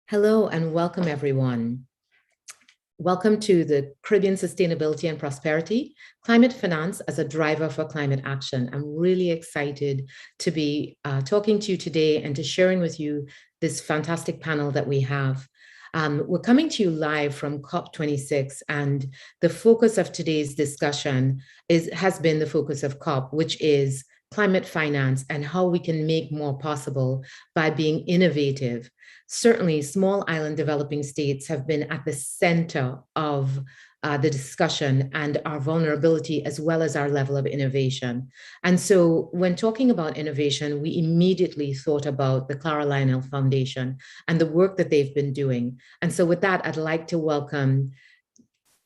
Hello and welcome, everyone. Welcome to the Caribbean Sustainability and Prosperity, Climate Finance as a Driver for Climate Action. I'm really excited to be talking to you today and to sharing with you this fantastic panel that we have. We're coming to you live from COP26, and the focus of today's discussion has been the focus of COP, which is climate finance and how we can make more possible by being innovative. Certainly, small island developing states have been at the center of the discussion and our vulnerability, as well as our level of innovation. And so when talking about innovation, we immediately thought about the Clarins Foundation and the work that they've been doing. And so with that, I'd like to welcome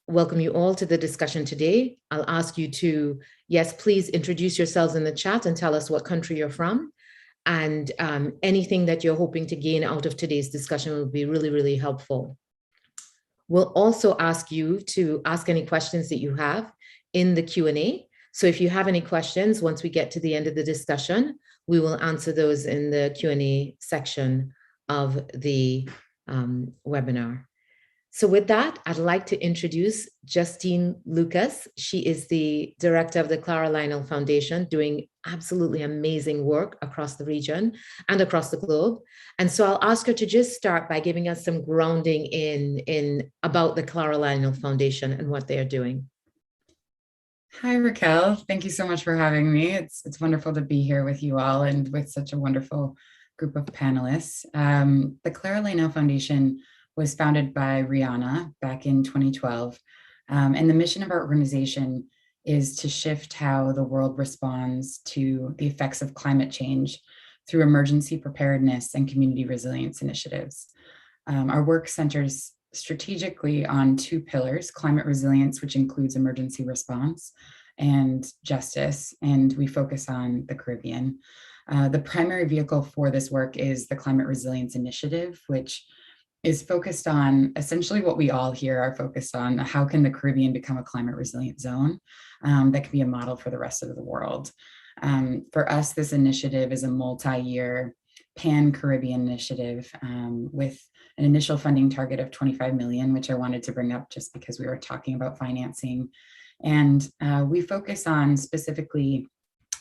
you all to the discussion today. I'll ask you to, yes, please introduce yourselves in the chat and tell us what country you're from. And anything that you're hoping to gain out of today's discussion will be really, really helpful. We'll also ask you to ask any questions that you have in the Q&A. So if you have any questions, once we get to the end of the discussion, we will answer those in the Q&A section of the webinar. So with that, I'd like to introduce Justine Lucas. She is the director of the Clarins Foundation, doing absolutely amazing work across the region and across the globe. And so I'll ask her to just start by giving us some grounding in about the Clarins Foundation and what they are doing. Hi, Raquel. Thank you so much for having me. It's wonderful to be here with you all and with such a wonderful group of panelists. The Clarins Foundation was founded by Rihanna back in 2012. And the mission of our organization is to shift how the world responds to the effects of climate change through emergency preparedness and community resilience initiatives. Our work centers strategically on two pillars: climate resilience, which includes emergency response, and justice, and we focus on the Caribbean. The primary vehicle for this work is the Climate Resilience Initiative, which is focused on essentially what we all here are focused on: how can the Caribbean become a climate resilient zone that can be a model for the rest of the world. For us, this initiative is a multi-year pan-Caribbean initiative with an initial funding target of 25 million, which I wanted to bring up just because we were talking about financing. And we focus on specifically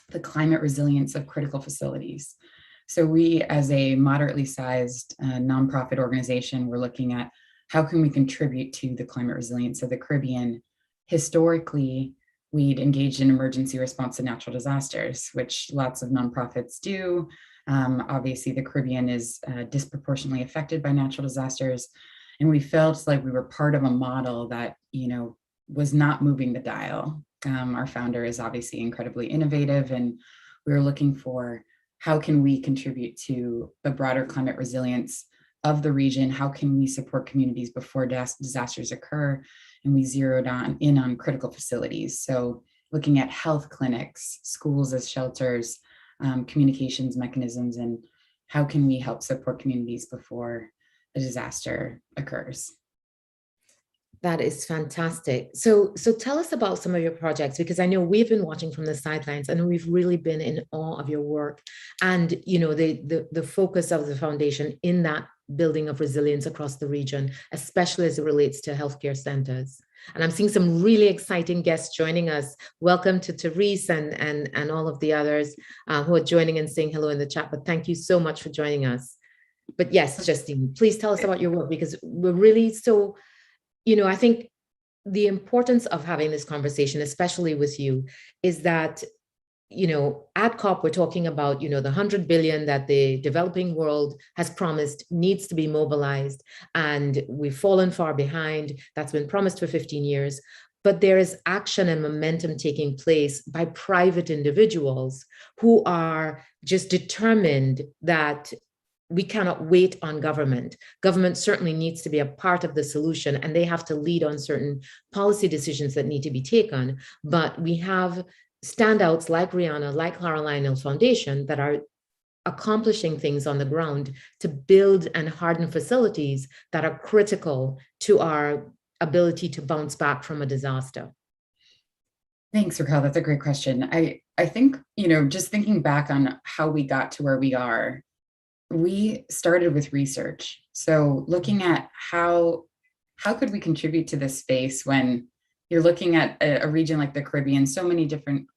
the climate resilience of critical facilities. So we, as a moderately sized nonprofit organization, we're looking at how can we contribute to the climate resilience of the Caribbean. Historically, we'd engaged in emergency response to natural disasters, which lots of nonprofits do. Obviously, the Caribbean is disproportionately affected by natural disasters, and we felt like we were part of a model that, was not moving the dial. Our founder is obviously incredibly innovative, and we were looking for how can we contribute to the broader climate resilience of the region? How can we support communities before disasters occur? And we zeroed in on critical facilities. So looking at health clinics, schools as shelters, communications mechanisms, and how can we help support communities before a disaster occurs? That is fantastic. So tell us about some of your projects, because I know we've been watching from the sidelines and we've really been in awe of your work and the focus of the foundation in that building of resilience across the region, especially as it relates to healthcare centers. And I'm seeing some really exciting guests joining us. Welcome to Therese and all of the others who are joining and saying hello in the chat. But thank you so much for joining us. But yes, Justine, please tell us about your work, because we're really so. I think the importance of having this conversation, especially with you, is that, at COP, we're talking about, the 100 billion that the developing world has promised needs to be mobilized. And we've fallen far behind. That's been promised for 15 years. But there is action and momentum taking place by private individuals who are just determined that we cannot wait on government. Government certainly needs to be a part of the solution, and they have to lead on certain policy decisions that need to be taken. But we have standouts like Rihanna, like Clarins Foundation, that are accomplishing things on the ground to build and harden facilities that are critical to our ability to bounce back from a disaster. Thanks, Raquel. That's a great question. I think, just thinking back on how we got to where we are, we started with research. So looking at how could we contribute to this space when you're looking at a region like the Caribbean, so many different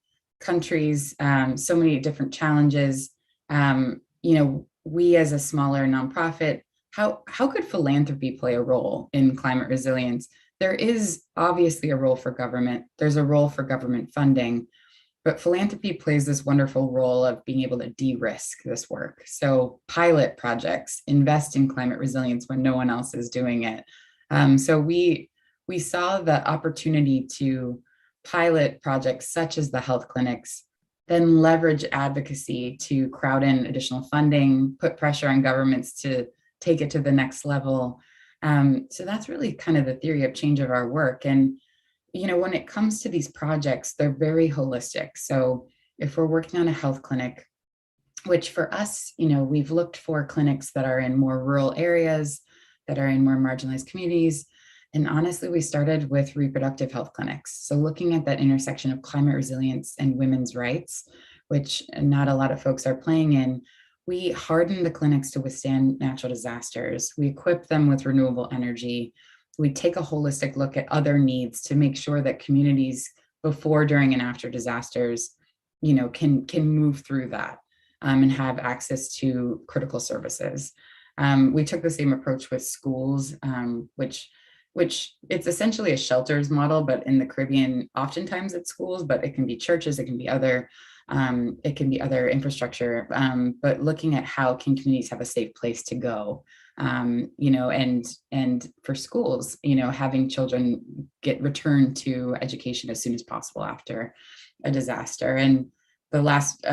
countries, so many different challenges. We as a smaller nonprofit, how could philanthropy play a role in climate resilience? There is obviously a role for government. There's a role for government funding, but philanthropy plays this wonderful role of being able to de-risk this work. So pilot projects, invest in climate resilience when no one else is doing it. So we saw the opportunity to pilot projects such as the health clinics, then leverage advocacy to crowd in additional funding, put pressure on governments to take it to the next level. So that's really kind of the theory of change of our work. And when it comes to these projects, they're very holistic. So if we're working on a health clinic, which for us, we've looked for clinics that are in more rural areas, that are in more marginalized communities. And honestly, we started with reproductive health clinics. So looking at that intersection of climate resilience and women's rights, which not a lot of folks are playing in, we harden the clinics to withstand natural disasters. We equip them with renewable energy. We take a holistic look at other needs to make sure that communities before, during, and after disasters, can move through that and have access to critical services. We took the same approach with schools, which it's essentially a shelters model, but in the Caribbean, oftentimes it's schools, but it can be churches, it can be other infrastructure, but looking at how can communities have a safe place to go, and for schools, having children get returned to education as soon as possible after a disaster. And the last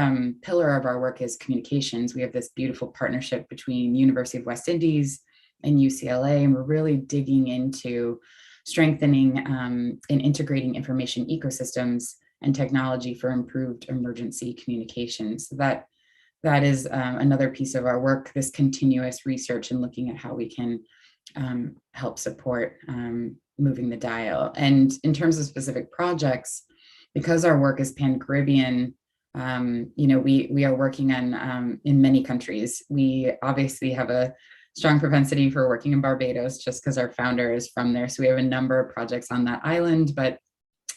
pillar of our work is communications. We have this beautiful partnership between University of West Indies and UCLA, and we're really digging into strengthening and integrating information ecosystems and technology for improved emergency communications. So that is another piece of our work, this continuous research and looking at how we can help support moving the dial. And in terms of specific projects, because our work is pan-Caribbean, we are working on in many countries. We obviously have a strong propensity for working in Barbados just because our founder is from there. So we have a number of projects on that island, but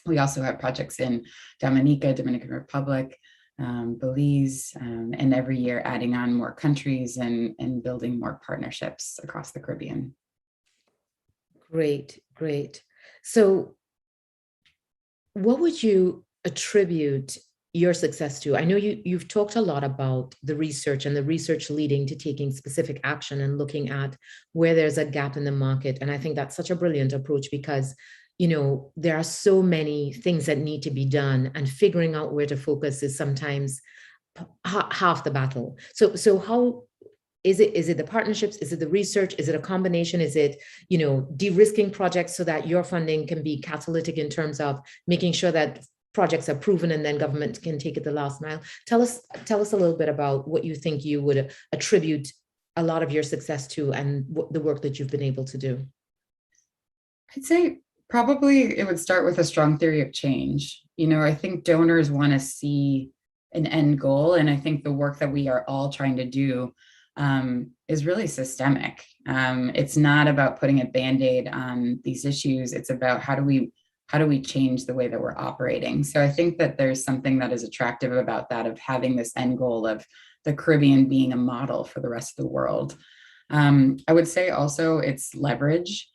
we also have projects in Dominica, Dominican Republic, Belize, and every year adding on more countries and building more partnerships across the Caribbean. Great, great. So what would you attribute your success to? I know you've talked a lot about the research and the research leading to taking specific action and looking at where there's a gap in the market. And I think that's such a brilliant approach because, there are so many things that need to be done, and figuring out where to focus is sometimes half the battle. So how is it the partnerships? Is it the research? Is it a combination? Is it, de-risking projects so that your funding can be catalytic in terms of making sure that projects are proven and then government can take it the last mile? Tell us a little bit about what you think you would attribute a lot of your success to and the work that you've been able to do. I'd say probably it would start with a strong theory of change. I think donors want to see an end goal. And I think the work that we are all trying to do is really systemic. It's not about putting a Band-Aid on these issues. It's about how do we change the way that we're operating. So I think that there's something that is attractive about that, of having this end goal of the Caribbean being a model for the rest of the world. I would say also it's leverage.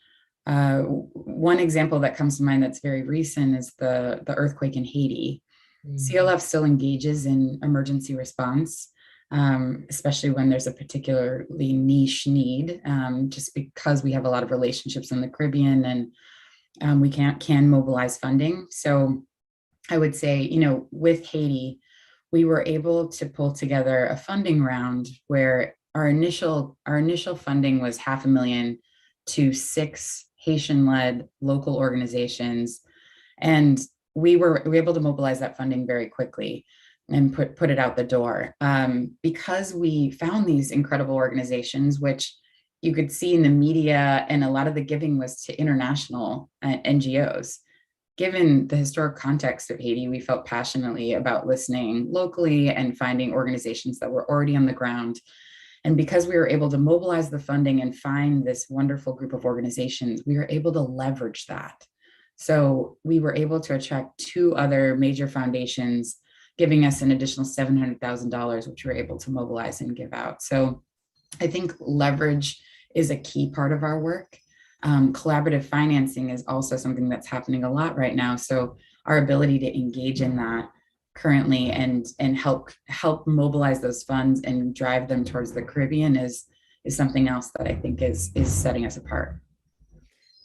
One example that comes to mind that's very recent is the earthquake in Haiti. CLF still engages in emergency response, especially when there's a particularly niche need, just because we have a lot of relationships in the Caribbean and we can mobilize funding. So I would say, with Haiti, we were able to pull together a funding round where our initial funding was $500,000 to 6 Haitian-led local organizations. And we were able to mobilize that funding very quickly and put it out the door because we found these incredible organizations, which you could see in the media, and a lot of the giving was to international NGOs. Given the historic context of Haiti, we felt passionately about listening locally and finding organizations that were already on the ground And because we were able to mobilize the funding and find this wonderful group of organizations, we were able to leverage that. So we were able to attract two other major foundations, giving us an additional $700,000, which we were able to mobilize and give out. So I think leverage is a key part of our work. Collaborative financing is also something that's happening a lot right now. So our ability to engage in that currently and help mobilize those funds and drive them towards the Caribbean is something else that I think is setting us apart.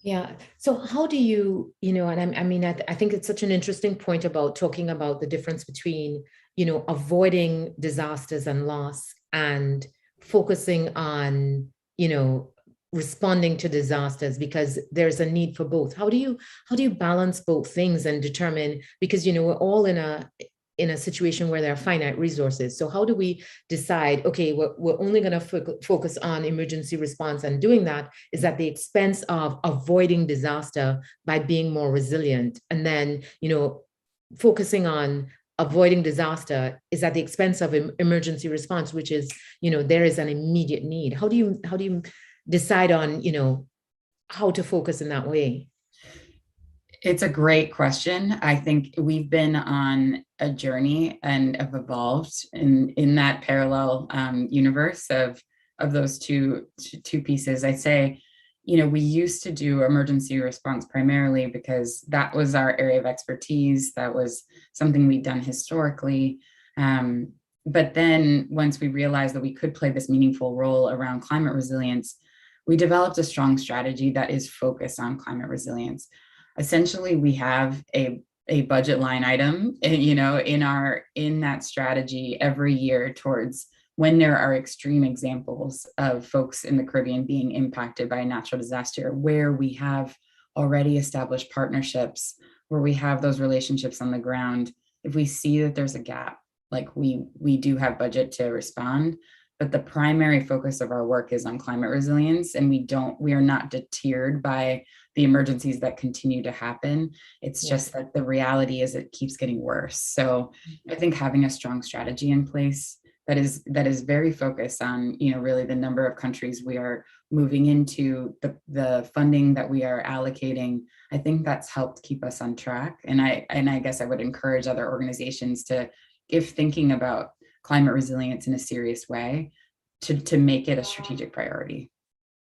Yeah. So how do you, and I think it's such an interesting point about talking about the difference between, avoiding disasters and loss and focusing on, responding to disasters, because there's a need for both. How do you balance both things and determine, because, we're all in a situation where there are finite resources. So how do we decide, okay, we're only going to focus on emergency response, and doing that is at the expense of avoiding disaster by being more resilient. And then, focusing on avoiding disaster is at the expense of emergency response, which is, there is an immediate need. How do you decide on, how to focus in that way? It's a great question. I think we've been on a journey and have evolved in that parallel universe of those two pieces. I say, we used to do emergency response primarily because that was our area of expertise. That was something we'd done historically. But then once we realized that we could play this meaningful role around climate resilience, we developed a strong strategy that is focused on climate resilience. Essentially, we have a budget line item, in that strategy every year towards when there are extreme examples of folks in the Caribbean being impacted by a natural disaster, where we have already established partnerships, where we have those relationships on the ground. If we see that there's a gap, like we do have budget to respond, but the primary focus of our work is on climate resilience, and we are not deterred by the emergencies that continue to happen. It's just that the reality is it keeps getting worse. So I think having a strong strategy in place that is very focused on, really the number of countries we are moving into, the funding that we are allocating, I think that's helped keep us on track. And I guess I would encourage other organizations to, if thinking about climate resilience in a serious way, to make it a strategic priority.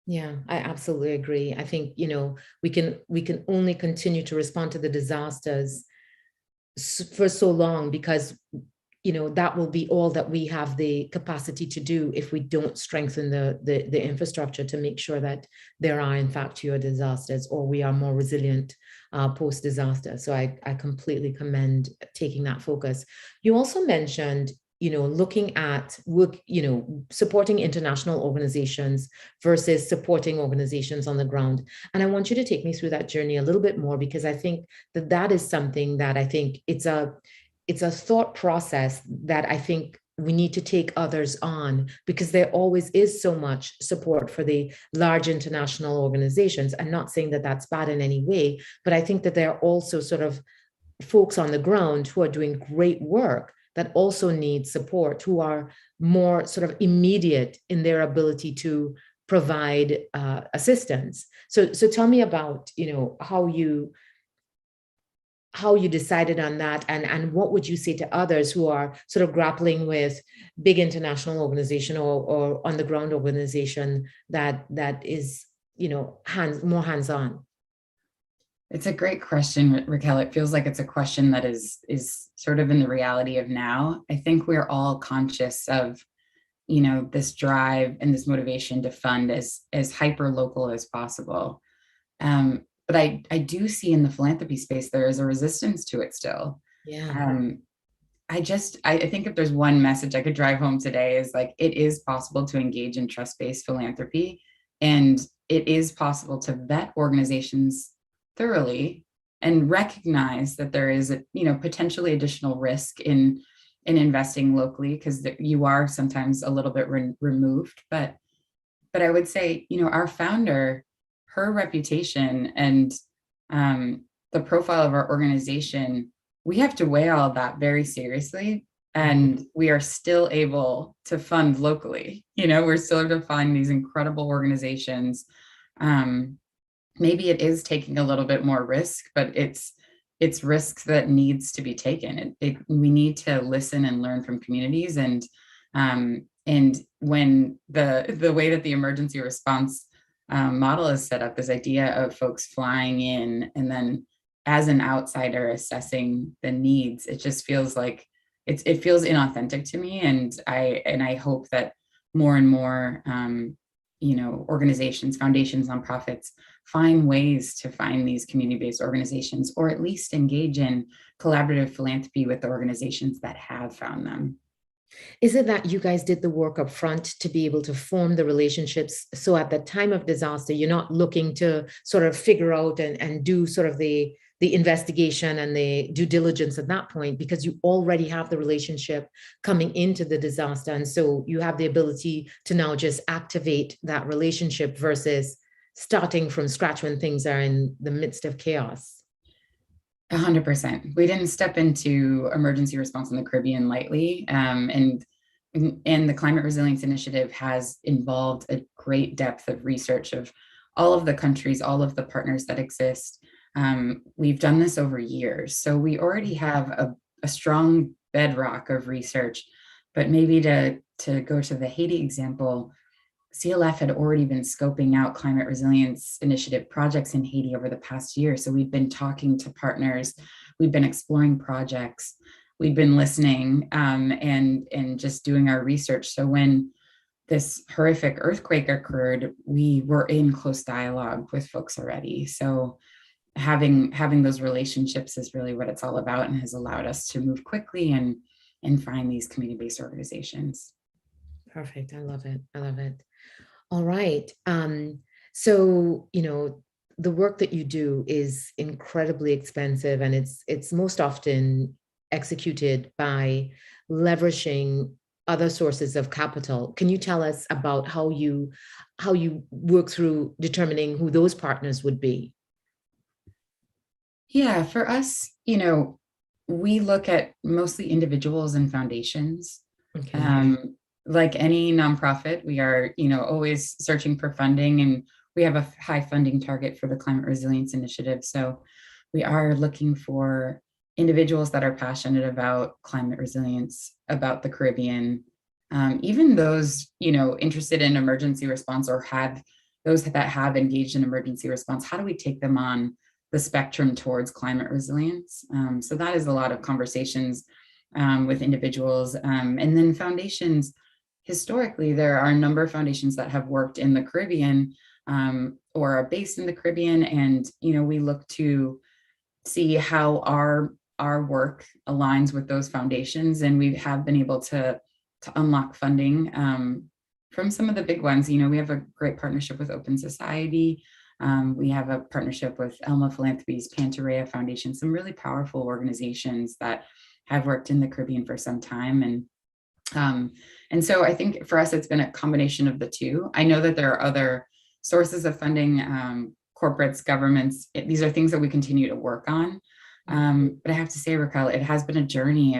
Yeah, I absolutely agree. I think, we can only continue to respond to the disasters for so long, because, that will be all that we have the capacity to do if we don't strengthen the infrastructure to make sure that there are in fact fewer disasters, or we are more resilient post-disaster. So I completely commend taking that focus. You also mentioned, looking at work, supporting international organizations versus supporting organizations on the ground. And I want you to take me through that journey a little bit more, because I think that is something that I think it's a thought process that I think we need to take others on, because there always is so much support for the large international organizations. I'm not saying that that's bad in any way, but I think that there are also sort of folks on the ground who are doing great work that also need support, who are more sort of immediate in their ability to provide assistance. So tell me about, how you decided on that, and what would you say to others who are sort of grappling with big international organization or on the ground organization that is, more hands-on? It's a great question, Raquel. It feels like it's a question that is sort of in the reality of now. I think we're all conscious of, this drive and this motivation to fund as hyper local as possible. But I do see in the philanthropy space there is a resistance to it still. Yeah. I think if there's one message I could drive home today is like, it is possible to engage in trust-based philanthropy, and it is possible to vet organizations thoroughly and recognize that there is potentially additional risk in investing locally, because you are sometimes a little bit removed. But I would say, our founder, her reputation and the profile of our organization, we have to weigh all of that very seriously. and we are still able to fund locally. We're still able to find these incredible organizations. Maybe it is taking a little bit more risk, but it's risks that needs to be taken. We need to listen and learn from communities, and when the way that the emergency response model is set up, this idea of folks flying in and then as an outsider assessing the needs, it just feels like it feels inauthentic to me, and I hope that more and more organizations, foundations, nonprofits find ways to find these community-based organizations, or at least engage in collaborative philanthropy with the organizations that have found them. Is it that you guys did the work up front to be able to form the relationships, so at the time of disaster, you're not looking to sort of figure out and do sort of the investigation and the due diligence at that point, because you already have the relationship coming into the disaster, and so you have the ability to now just activate that relationship versus starting from scratch when things are in the midst of chaos? 100%. We didn't step into emergency response in the Caribbean lightly, and the Climate Resilience Initiative has involved a great depth of research of all of the countries, all of the partners that exist. We've done this over years, so we already have a strong bedrock of research. But maybe to go to the Haiti example, CLF had already been scoping out climate resilience initiative projects in Haiti over the past year. So we've been talking to partners, we've been exploring projects, we've been listening, and just doing our research. So when this horrific earthquake occurred, we were in close dialogue with folks already. So having those relationships is really what it's all about, and has allowed us to move quickly and find these community-based organizations. Perfect. I love it. I love it. All right. So, the work that you do is incredibly expensive, and it's most often executed by leveraging other sources of capital. Can you tell us about how you work through determining who those partners would be? Yeah, for us, we look at mostly individuals and foundations. Okay. Like any nonprofit, we are, always searching for funding, and we have a high funding target for the Climate Resilience Initiative. So we are looking for individuals that are passionate about climate resilience, about the Caribbean, even those, interested in emergency response, or those that have engaged in emergency response. How do we take them on the spectrum towards climate resilience? So that is a lot of conversations with individuals, and then foundations. Historically, there are a number of foundations that have worked in the Caribbean, or are based in the Caribbean, and we look to see how our work aligns with those foundations, and we have been able to unlock funding from some of the big ones. We have a great partnership with Open Society. We have a partnership with Elma Philanthropies, Pantareya Foundation, some really powerful organizations that have worked in the Caribbean for some time. And so I think for us, it's been a combination of the two. I know that there are other sources of funding, corporates, governments. These are things that we continue to work on. But I have to say, Raquel, it has been a journey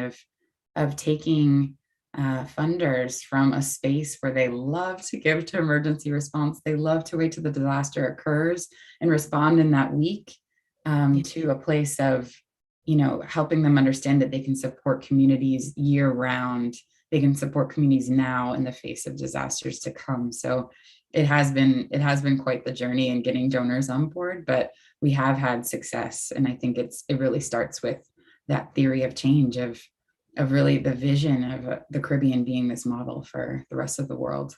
of taking funders from a space where they love to give to emergency response. They love to wait till the disaster occurs and respond in that week, to a place of, helping them understand that they can support communities year round. They can support communities now in the face of disasters to come. So it has been quite the journey in getting donors on board, but we have had success. And I think it really starts with that theory of change, of really the vision of the Caribbean being this model for the rest of the world.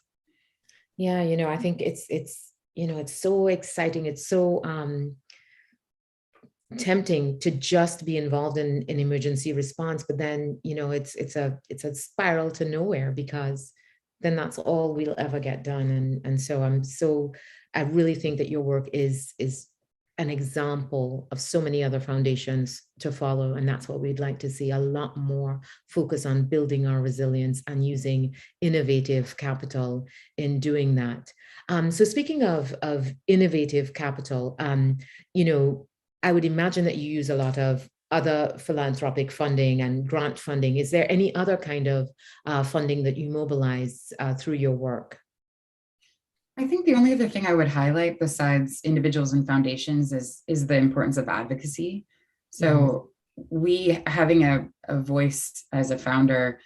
Yeah, I think it's so exciting. It's so tempting to just be involved in emergency response, but then it's a spiral to nowhere, because then that's all we'll ever get done. And so I really think that your work is an example of so many other foundations to follow, and that's what we'd like to see: a lot more focus on building our resilience and using innovative capital in doing that. So speaking of innovative capital, I would imagine that you use a lot of other philanthropic funding and grant funding. Is there any other kind of funding that you mobilize through your work? I think the only other thing I would highlight besides individuals and foundations is the importance of advocacy. So we having a voice as a founder,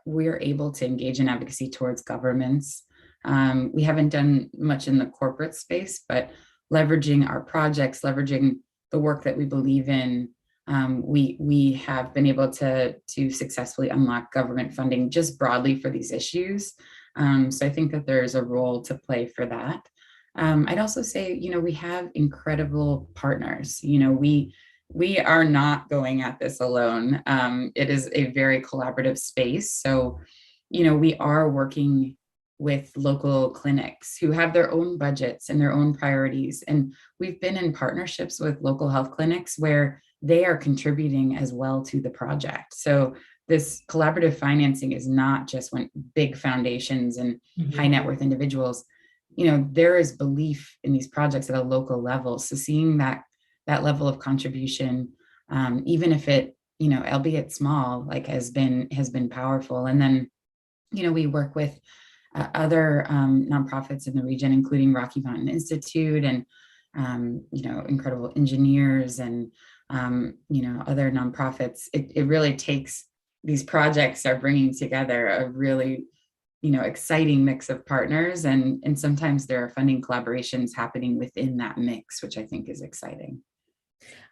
we're able to engage in advocacy towards governments. We haven't done much in the corporate space, but leveraging our projects, leveraging the work that we believe in, we have been able to successfully unlock government funding just broadly for these issues. So I think that there's a role to play for that. I'd also say, we have incredible partners. We are not going at this alone. It is a very collaborative space. So, we are working with local clinics who have their own budgets and their own priorities. And we've been in partnerships with local health clinics where they are contributing as well to the project. So this collaborative financing is not just when big foundations and high net worth individuals, there is belief in these projects at a local level. So seeing that level of contribution, even if it, albeit small, like has been powerful. And then, we work with other nonprofits in the region, including Rocky Mountain Institute and, incredible engineers and, other nonprofits. It really takes, these projects are bringing together a really, exciting mix of partners. And sometimes there are funding collaborations happening within that mix, which I think is exciting.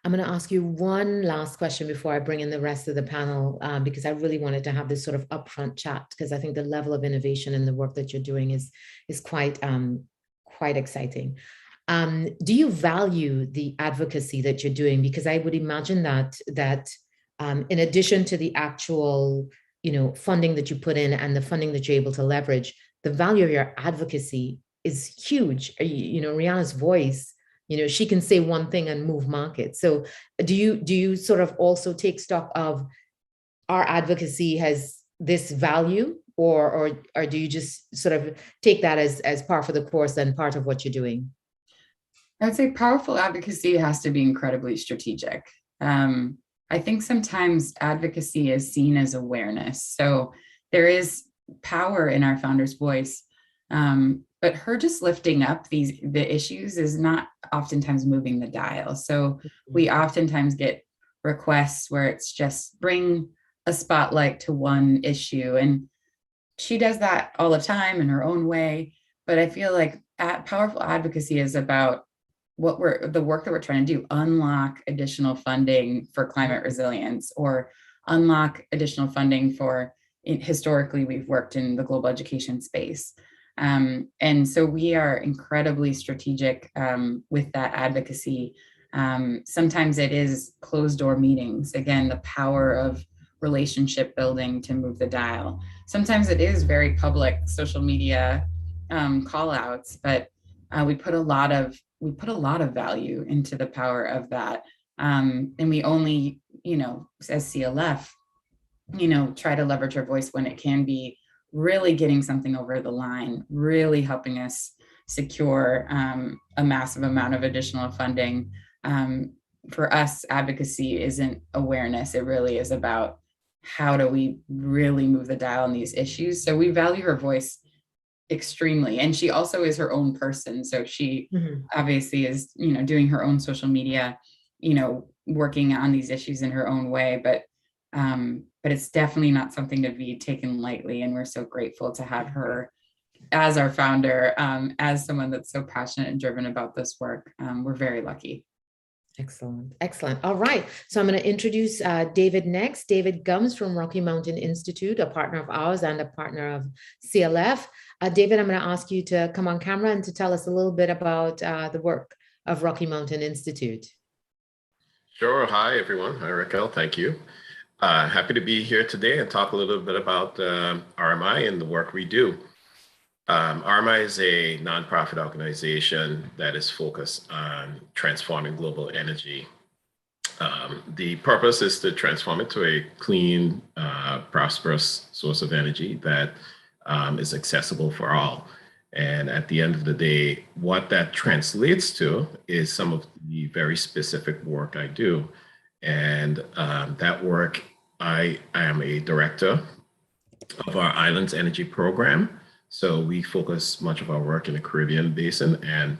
I'm going to ask you one last question before I bring in the rest of the panel, because I really wanted to have this sort of upfront chat, because I think the level of innovation in the work that you're doing is quite exciting. Do you value the advocacy that you're doing? Because I would imagine that in addition to the actual, funding that you put in and the funding that you're able to leverage, the value of your advocacy is huge. Rihanna's voice, she can say one thing and move markets. So do you sort of also take stock of our advocacy has this value, or do you just sort of take that as par for the course and part of what you're doing? I would say powerful advocacy has to be incredibly strategic. I think sometimes advocacy is seen as awareness. So there is power in our founder's voice. But her just lifting up the issues is not oftentimes moving the dial. So we oftentimes get requests where it's just bring a spotlight to one issue. And she does that all the time in her own way. But I feel like powerful advocacy is about the work that we're trying to do, unlock additional funding for climate resilience, or unlock additional funding for, historically, we've worked in the global education space. And so we are incredibly strategic with that advocacy. Sometimes it is closed door meetings. Again, the power of relationship building to move the dial. Sometimes it is very public social media call outs, but we put a lot of value into the power of that. And we only, as CLF, try to leverage our voice when it can be really getting something over the line, really helping us secure a massive amount of additional funding. For us, advocacy isn't awareness. It really is about how do we really move the dial on these issues. So we value her voice extremely. And she also is her own person. So she obviously is, doing her own social media, working on these issues in her own way. But it's definitely not something to be taken lightly. And we're so grateful to have her as our founder, as someone that's so passionate and driven about this work. We're very lucky. Excellent. All right. So I'm going to introduce David next. David Gums from Rocky Mountain Institute, a partner of ours and a partner of CLF. David, I'm going to ask you to come on camera and to tell us a little bit about the work of Rocky Mountain Institute. Sure. Hi, everyone. Hi, Raquel. Thank you. Happy to be here today and talk a little bit about RMI and the work we do. RMI is a nonprofit organization that is focused on transforming global energy. The purpose is to transform it to a clean, prosperous source of energy that is accessible for all. And at the end of the day, what that translates to is some of the very specific work I do And that work, I am a director of our Islands Energy Program. So we focus much of our work in the Caribbean Basin, and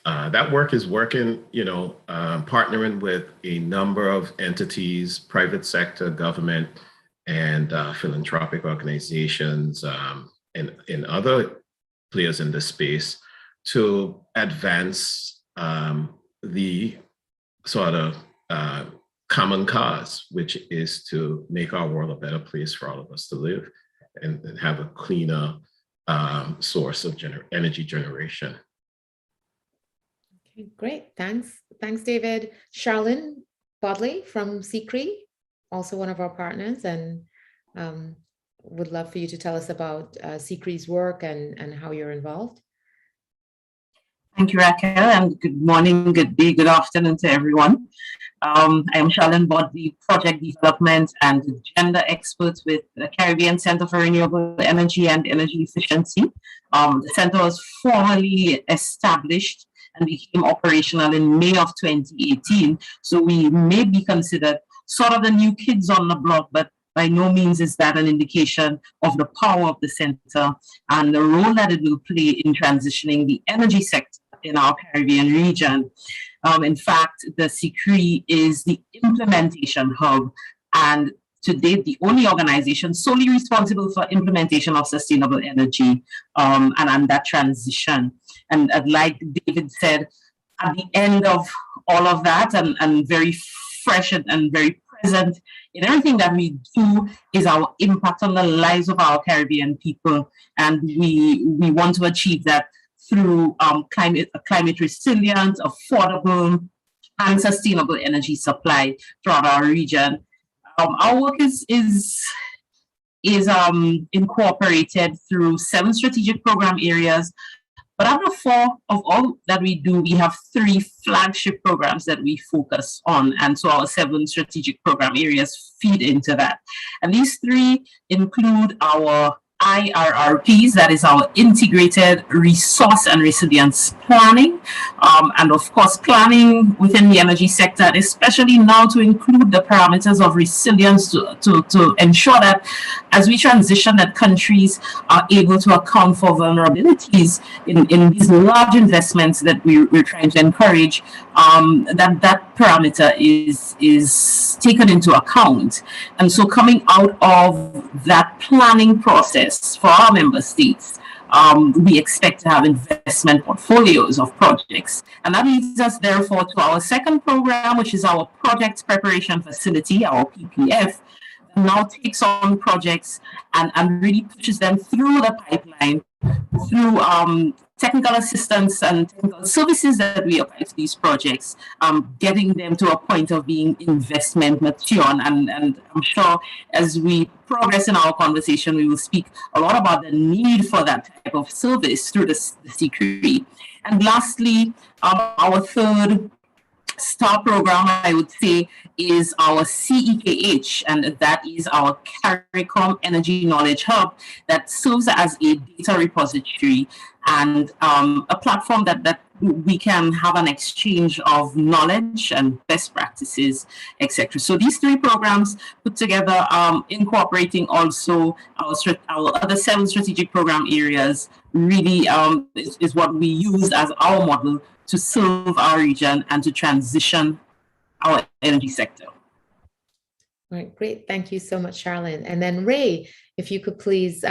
that work is working, partnering with a number of entities, private sector, government, and philanthropic organizations, and other players in this space to advance the sort of common cause, which is to make our world a better place for all of us to live and have a cleaner source of energy generation. Okay, great. Thanks, David. Charlene Bodley from CCRI, also one of our partners, and would love for you to tell us about CCRI's work and how you're involved. Thank you, Raquel, and good morning, good day, good afternoon to everyone. I am Charlene Bodley, Project Development and Gender Expert with the Caribbean Center for Renewable Energy and Energy Efficiency. The center was formally established and became operational in May of 2018. So we may be considered sort of the new kids on the block, but by no means is that an indication of the power of the center and the role that it will play in transitioning the energy sector in our Caribbean region. In fact, the CCRI is the implementation hub, and to date, the only organization solely responsible for implementation of sustainable energy and that transition. And like David said, at the end of all of that, and very fresh and very present in everything that we do, is our impact on the lives of our Caribbean people. And we want to achieve that through climate resilient, affordable, and sustainable energy supply throughout our region. Our work is incorporated through 7 strategic program areas. But out of 4 of all that we do, we have 3 flagship programs that we focus on. And so our 7 strategic program areas feed into that. And these 3 include our IRRPs, that is our integrated resource and resilience planning, and of course planning within the energy sector, especially now to include the parameters of resilience to ensure that as we transition, that countries are able to account for vulnerabilities in these large investments that we're trying to encourage, that parameter is taken into account. And so coming out of that planning process for our member states, we expect to have investment portfolios of projects. And that leads us, therefore, to our second program, which is our Project Preparation Facility, our PPF, that now takes on projects and really pushes them through the pipeline, through technical assistance and technical services that we apply to these projects, getting them to a point of being investment mature. And I'm sure as we progress in our conversation, we will speak a lot about the need for that type of service through the CCRI. And lastly, our third star program, I would say, is our CEKH, and that is our CARICOM Energy Knowledge Hub that serves as a data repository and a platform that we can have an exchange of knowledge and best practices, etc. So these 3 programs put together, incorporating also our other 7 strategic program areas, really is what we use as our model to serve our region and to transition our energy sector. All right, great. Thank you so much, Charlene. And then Ray, if you could please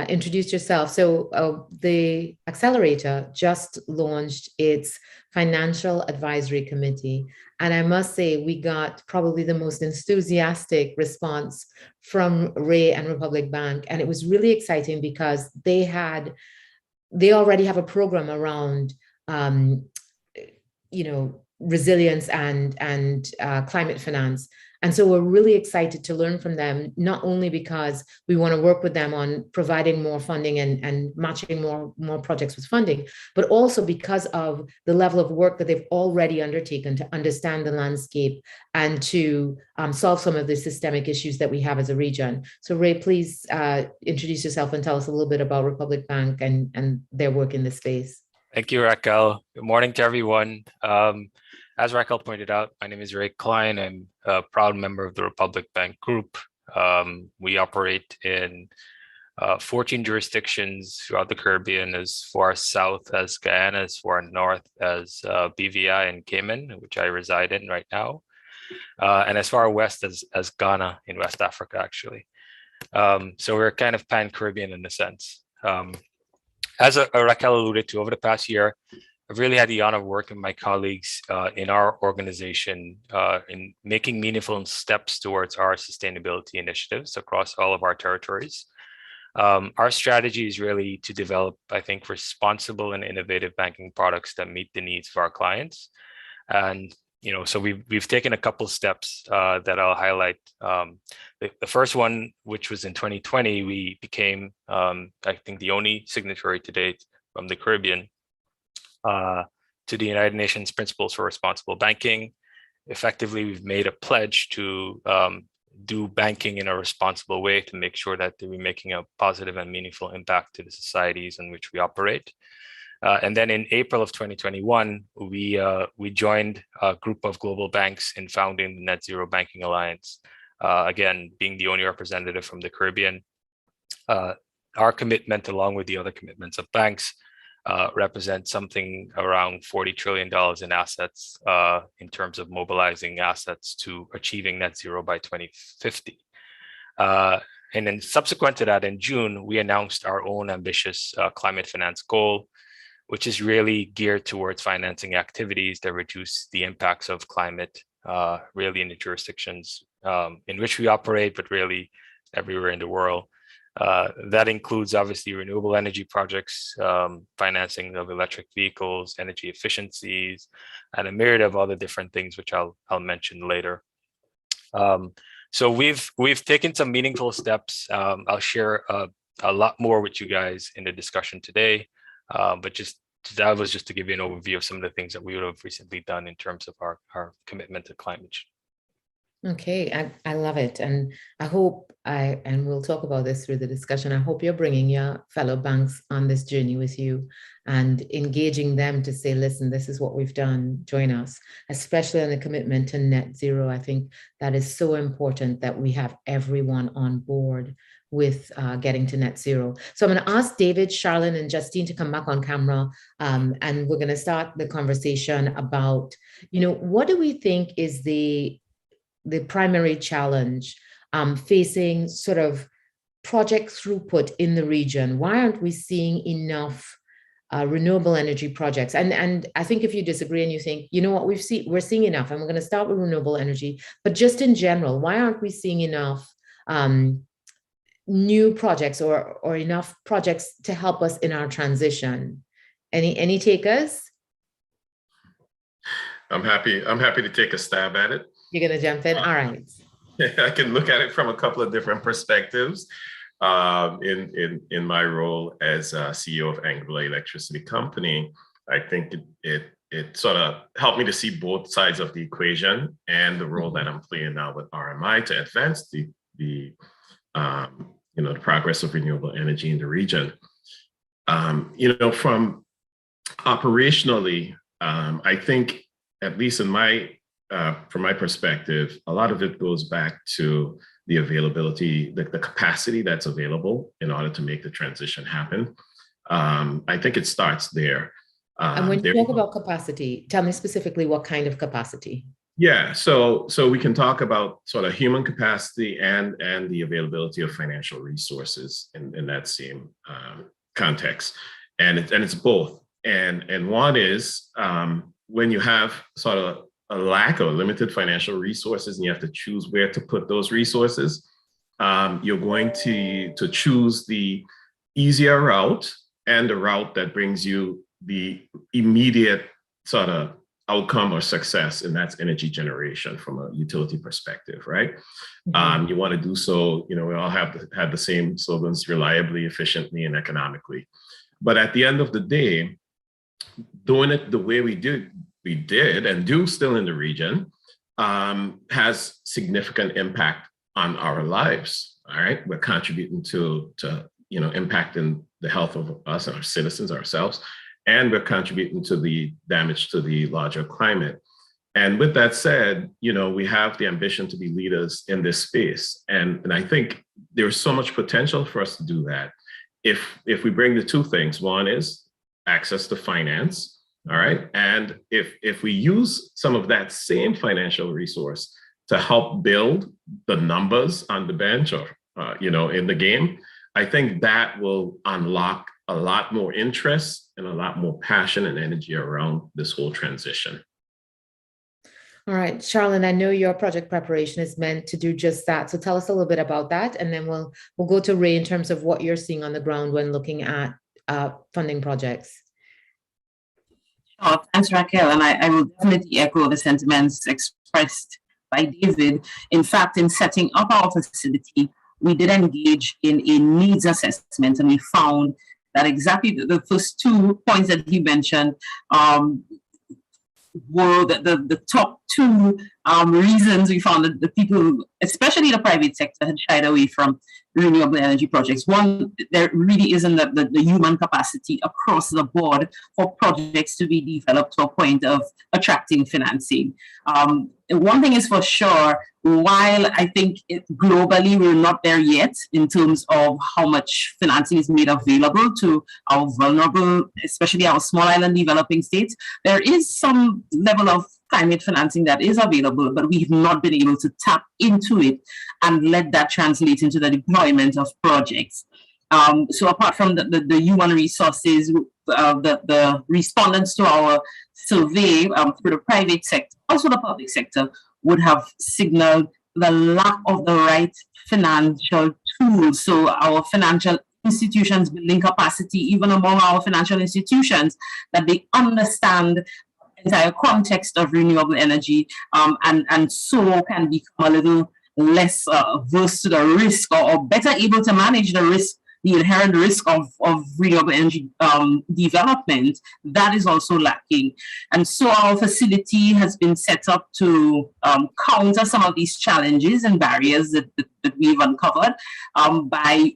introduce yourself. So the accelerator just launched its financial advisory committee. And I must say, we got probably the most enthusiastic response from Ray and Republic Bank. And it was really exciting because they already have a program around resilience and climate finance. And so we're really excited to learn from them, not only because we want to work with them on providing more funding and matching more projects with funding, but also because of the level of work that they've already undertaken to understand the landscape and to solve some of the systemic issues that we have as a region. So Ray, please introduce yourself and tell us a little bit about Republic Bank and their work in this space. Thank you, Raquel. Good morning to everyone. As Raquel pointed out, my name is Ray Klein. I'm a proud member of the Republic Bank Group. We operate in 14 jurisdictions throughout the Caribbean, as far south as Guyana, as far north as BVI and Cayman, which I reside in right now, and as far west as Ghana in West Africa, actually. So we're kind of pan-Caribbean in a sense. As Raquel alluded to, over the past year, I've really had the honor of working with my colleagues in our organization in making meaningful steps towards our sustainability initiatives across all of our territories. Our strategy is really to develop, I think, responsible and innovative banking products that meet the needs of our clients. And so we've taken a couple steps that I'll highlight. The first one, which was in 2020, we became, I think, the only signatory to date from the Caribbean to the United Nations Principles for Responsible Banking. Effectively, we've made a pledge to do banking in a responsible way to make sure that we're making a positive and meaningful impact to the societies in which we operate. And then in April of 2021, we joined a group of global banks in founding the Net Zero Banking Alliance. Again, being the only representative from the Caribbean, our commitment, along with the other commitments of banks, represent something around $40 trillion in assets in terms of mobilizing assets to achieving net zero by 2050. And then subsequent to that, in June, we announced our own ambitious climate finance goal, which is really geared towards financing activities that reduce the impacts of climate, really in the jurisdictions in which we operate, but really everywhere in the world. That includes obviously renewable energy projects, financing of electric vehicles, energy efficiencies, and a myriad of other different things, which I'll mention later. So we've taken some meaningful steps. I'll share a lot more with you guys in the discussion today, but that was just to give you an overview of some of the things that we would have recently done in terms of our commitment to climate change. Okay, I love it. And I hope and we'll talk about this through the discussion, I hope you're bringing your fellow banks on this journey with you and engaging them to say, listen, this is what we've done, join us, especially on the commitment to net zero. I think that is so important that we have everyone on board with getting to net zero. So I'm going to ask David, Charlene, and Justine to come back on camera, and we're going to start the conversation about, what do we think is the primary challenge facing sort of project throughput in the region? Why aren't we seeing enough renewable energy projects? And I think if you disagree and you think, what we're seeing enough, and we're going to start with renewable energy, but just in general, why aren't we seeing enough new projects or enough projects to help us in our transition? Any takers? I'm happy to take a stab at it. You're going to jump in? All right. I can look at it from a couple of different perspectives. In my role as CEO of Anglo Electricity Company, I think it sort of helped me to see both sides of the equation and the role that I'm playing now with RMI to advance the progress of renewable energy in the region. From operationally, I think, at least from my perspective, a lot of it goes back to the availability, the capacity that's available in order to make the transition happen. I think it starts there. And when you talk about capacity, tell me specifically what kind of capacity. Yeah, so we can talk about sort of human capacity and the availability of financial resources in that same context, and it's both. And one is when you have sort of a lack or limited financial resources and you have to choose where to put those resources, you're going to choose the easier route and the route that brings you the immediate sort of outcome or success, and that's energy generation from a utility perspective, right? Mm-hmm. You want to do so, we all have the same slogans: reliably, efficiently, and economically. But at the end of the day, doing it the way we did and do still in the region has significant impact on our lives. All right, we're contributing to impacting the health of us and our citizens, ourselves, and we're contributing to the damage to the larger climate. And with that said, we have the ambition to be leaders in this space. And I think there's so much potential for us to do that. If we bring the two things, one is access to finance, all right? And if we use some of that same financial resource to help build the numbers on the bench or, in the game, I think that will unlock a lot more interest and a lot more passion and energy around this whole transition. All right, Charlene, I know your project preparation is meant to do just that. So tell us a little bit about that, and then we'll go to Ray in terms of what you're seeing on the ground when looking at funding projects. Sure, thanks, Raquel. And I will definitely echo the sentiments expressed by David. In fact, in setting up our facility, we did engage in a needs assessment, and we found that exactly the first 2 points that he mentioned were the top 2 reasons we found that the people, especially the private sector, had shied away from renewable energy projects. One, there really isn't the human capacity across the board for projects to be developed to a point of attracting financing. One thing is for sure, while I think globally we're not there yet in terms of how much financing is made available to our vulnerable, especially our small island developing states, there is some level of climate financing that is available, but we've not been able to tap into it and let that translate into the deployment of projects. So apart from the human resources, the respondents to our survey through the private sector, also the public sector, would have signaled the lack of the right financial tools. So our financial institutions building capacity, even among our financial institutions, that they understand entire context of renewable energy, and so can become a little less averse to the risk, or better able to manage the risk, the inherent risk of renewable energy development. That is also lacking. And so our facility has been set up to counter some of these challenges and barriers that we've uncovered by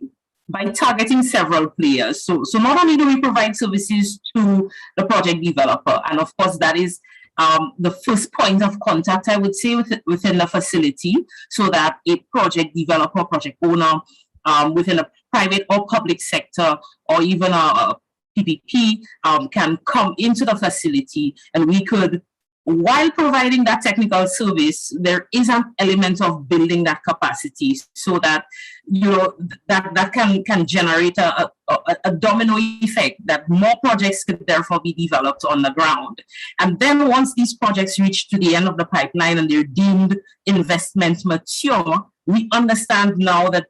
targeting several players. So not only do we provide services to the project developer, and of course that is the first point of contact, I would say, within the facility, so that a project developer, project owner, within a private or public sector, or even a PPP, can come into the facility, and we could, while providing that technical service, there is an element of building that capacity, so that that can generate a domino effect, that more projects could therefore be developed on the ground. And then once these projects reach to the end of the pipeline and they're deemed investment mature, we understand now that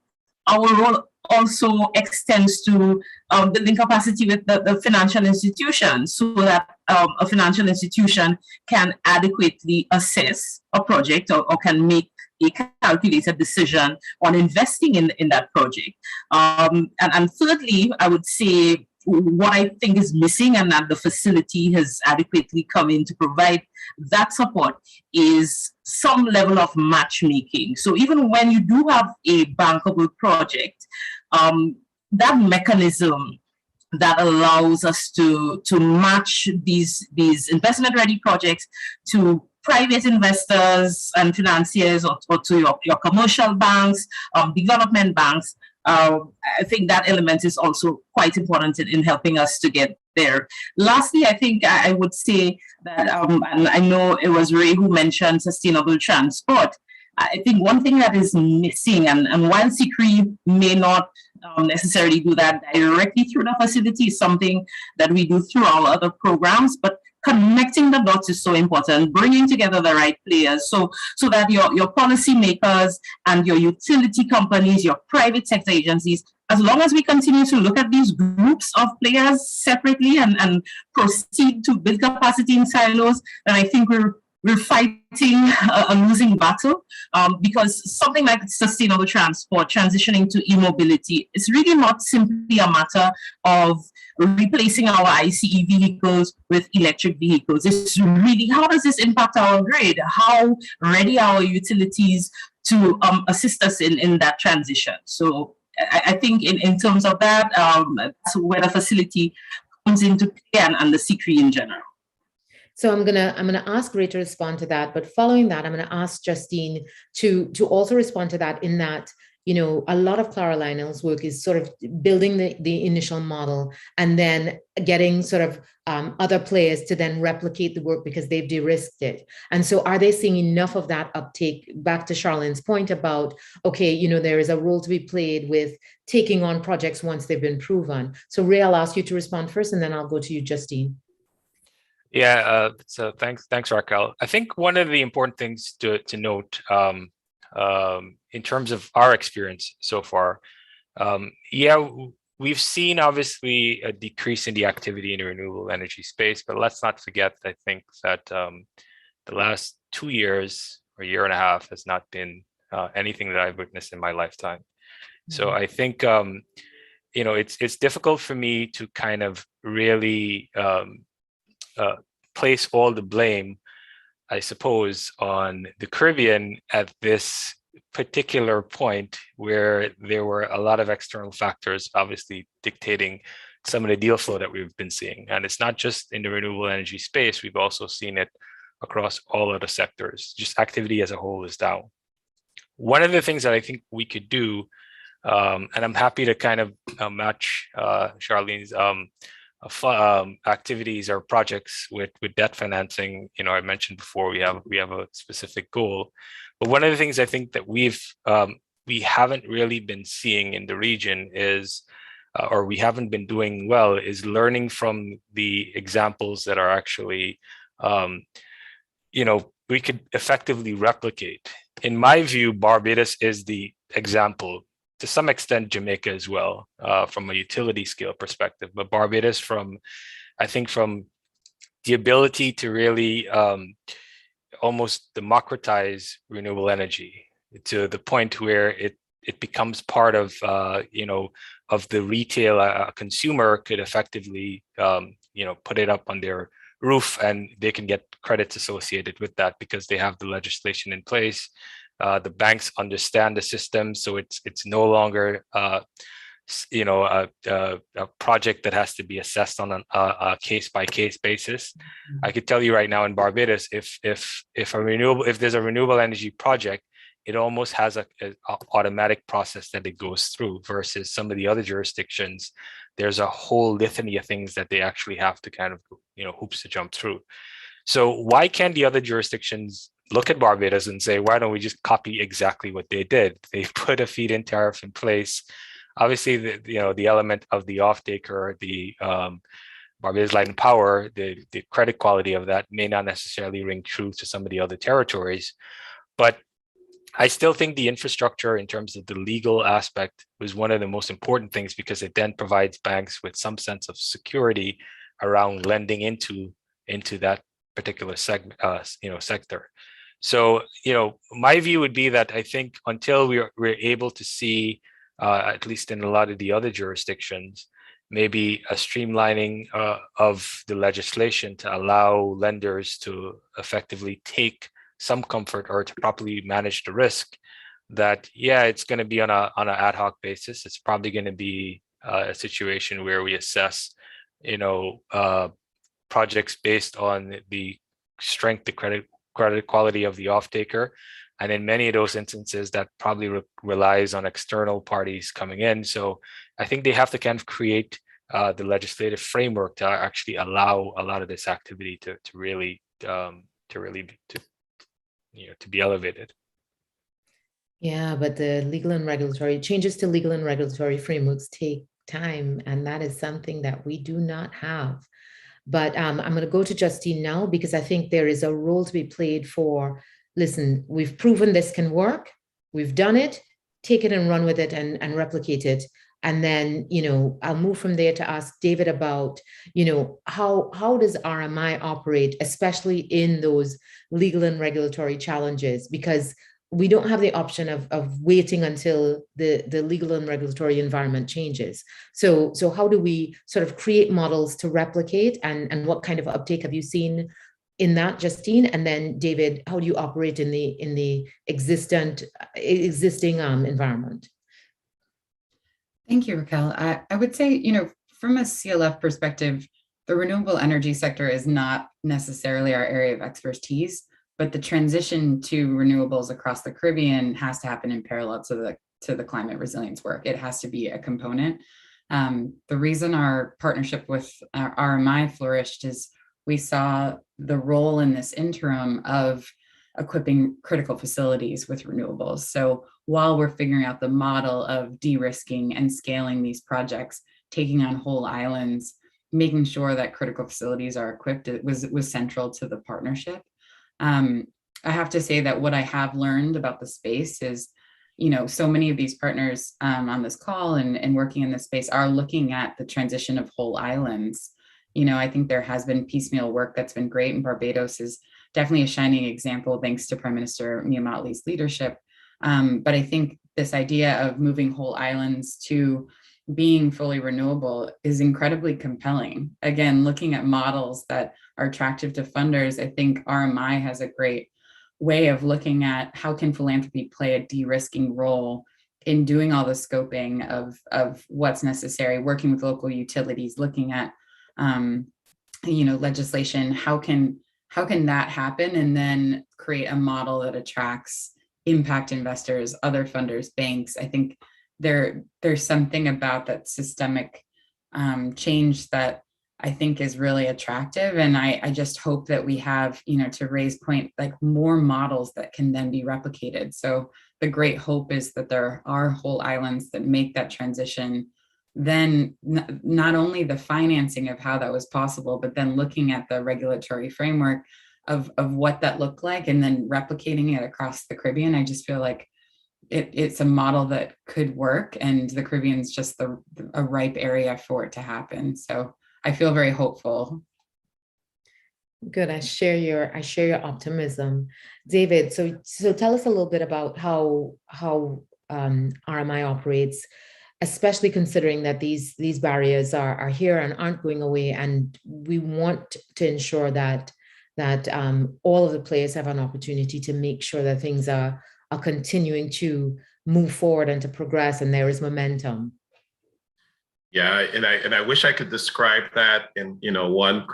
our role also extends to building capacity with the financial institutions, so that a financial institution can adequately assess a project, or can make a calculated decision on investing in that project. And thirdly, I would say what I think is missing, and that the facility has adequately come in to provide that support, is some level of matchmaking. So even when you do have a bankable project, that mechanism that allows us to match these investment-ready projects to private investors and financiers, or to your commercial banks, development banks, I think that element is also quite important in helping us to get there. Lastly, I think I would say that, and I know it was Ray who mentioned sustainable transport. I think one thing that is missing, and while CCRE may not necessarily do that directly through the facility, is something that we do through our other programs, but connecting the dots is so important, bringing together the right players, so that your policy makers and your utility companies, your private sector agencies, as long as we continue to look at these groups of players separately and proceed to build capacity in silos, then I think we're fighting a losing battle, because something like sustainable transport, transitioning to e-mobility, is really not simply a matter of replacing our ICE vehicles with electric vehicles. It's really, how does this impact our grid? How ready are our utilities to assist us in that transition? So I think in terms of that, that's where the facility comes into play, and the CCRE in general. So I'm gonna ask Ray to respond to that, but following that, I'm gonna ask Justine to also respond to that, in that, you know, a lot of Clara Lionel's work is sort of building the initial model and then getting sort of other players to then replicate the work because they've de-risked it. And so are they seeing enough of that uptake? Back to Charlene's point about, okay, you know, there is a role to be played with taking on projects once they've been proven. So Ray, I'll ask you to respond first, and then I'll go to you, Justine. Yeah, so thanks, Raquel. I think one of the important things to note in terms of our experience so far, yeah, we've seen obviously a decrease in the activity in the renewable energy space, but let's not forget, I think that the last 2 years or year and a half has not been anything that I've witnessed in my lifetime. So I think, you know, it's difficult for me to kind of really place all the blame, I suppose, on the Caribbean at this particular point where there were a lot of external factors obviously dictating some of the deal flow that we've been seeing. And it's not just in the renewable energy space, we've also seen it across all other sectors. Just activity as a whole is down. One of the things that I think we could do, and I'm happy to kind of match Charlene's activities or projects with debt financing. You know, I mentioned before we have a specific goal, but one of the things I think that we haven't really been seeing in the region is, or we haven't been doing well, is learning from the examples that are actually, you know, we could effectively replicate. In my view, Barbados is the example. To some extent, Jamaica as well, from a utility scale perspective, but Barbados from the ability to really almost democratize renewable energy to the point where it becomes part of, you know, of the retail consumer could effectively, you know, put it up on their roof and they can get credits associated with that because they have the legislation in place. The banks understand the system, so it's no longer you know, a project that has to be assessed on a case-by-case basis. I could tell you right now in Barbados, if there's a renewable energy project, it almost has an automatic process that it goes through, versus some of the other jurisdictions, there's a whole litany of things that they actually have to kind of, you know, hoops to jump through. So why can't the other jurisdictions look at Barbados and say, why don't we just copy exactly what they did? They put a feed-in tariff in place. Obviously, the element of the off-taker, the Barbados Light and Power, the credit quality of that may not necessarily ring true to some of the other territories. But I still think the infrastructure in terms of the legal aspect was one of the most important things, because it then provides banks with some sense of security around lending into that particular segment, sector. So, you know, my view would be that I think until we're able to see, at least in a lot of the other jurisdictions, maybe a streamlining of the legislation to allow lenders to effectively take some comfort or to properly manage the risk, that, yeah, it's going to be on an ad hoc basis. It's probably going to be a situation where we assess, you know, projects based on the strength, the credit quality of the off-taker. And in many of those instances, that probably relies on external parties coming in. So I think they have to kind of create the legislative framework to actually allow a lot of this activity to be elevated. Yeah, but the legal and regulatory changes to legal and regulatory frameworks take time, and that is something that we do not have. But I'm going to go to Justine now, because I think there is a role to be played for, listen, we've proven this can work, we've done it, take it and run with it and replicate it. And then, you know, I'll move from there to ask David about, you know, how does RMI operate, especially in those legal and regulatory challenges? Because we don't have the option of waiting until the legal and regulatory environment changes. So how do we sort of create models to replicate, and what kind of uptake have you seen in that, Justine? And then David, how do you operate in the existing environment? Thank you, Raquel. I would say, you know, from a CLF perspective, the renewable energy sector is not necessarily our area of expertise, but the transition to renewables across the Caribbean has to happen in parallel to the climate resilience work. It has to be a component. The reason our partnership with RMI flourished is we saw the role in this interim of equipping critical facilities with renewables. So while we're figuring out the model of de-risking and scaling these projects, taking on whole islands, making sure that critical facilities are equipped, it was central to the partnership. I have to say that what I have learned about the space is, so many of these partners on this call and working in this space are looking at the transition of whole islands. I think there has been piecemeal work that's been great, and Barbados is definitely a shining example thanks to Prime Minister Mia Mottley's leadership. But I think this idea of moving whole islands to being fully renewable is incredibly compelling. Again, looking at models that are attractive to funders, I think RMI has a great way of looking at how can philanthropy play a de-risking role in doing all the scoping of what's necessary, working with local utilities, looking at legislation, how can that happen, and then create a model that attracts impact investors, other funders, banks. I think there's something about that systemic change that I think is really attractive. And I just hope that we have, to Ray's point, like more models that can then be replicated. So the great hope is that there are whole islands that make that transition. Then not only the financing of how that was possible, but then looking at the regulatory framework of what that looked like and then replicating it across the Caribbean. I just feel like it's a model that could work, and the Caribbean's just a ripe area for it to happen. So I feel very hopeful. Good. I share your optimism, David. So tell us a little bit about how RMI operates, especially considering that these barriers are here and aren't going away, and we want to ensure that all of the players have an opportunity to make sure that things are continuing to move forward and to progress, and there is momentum. Yeah, and I wish I could describe that in one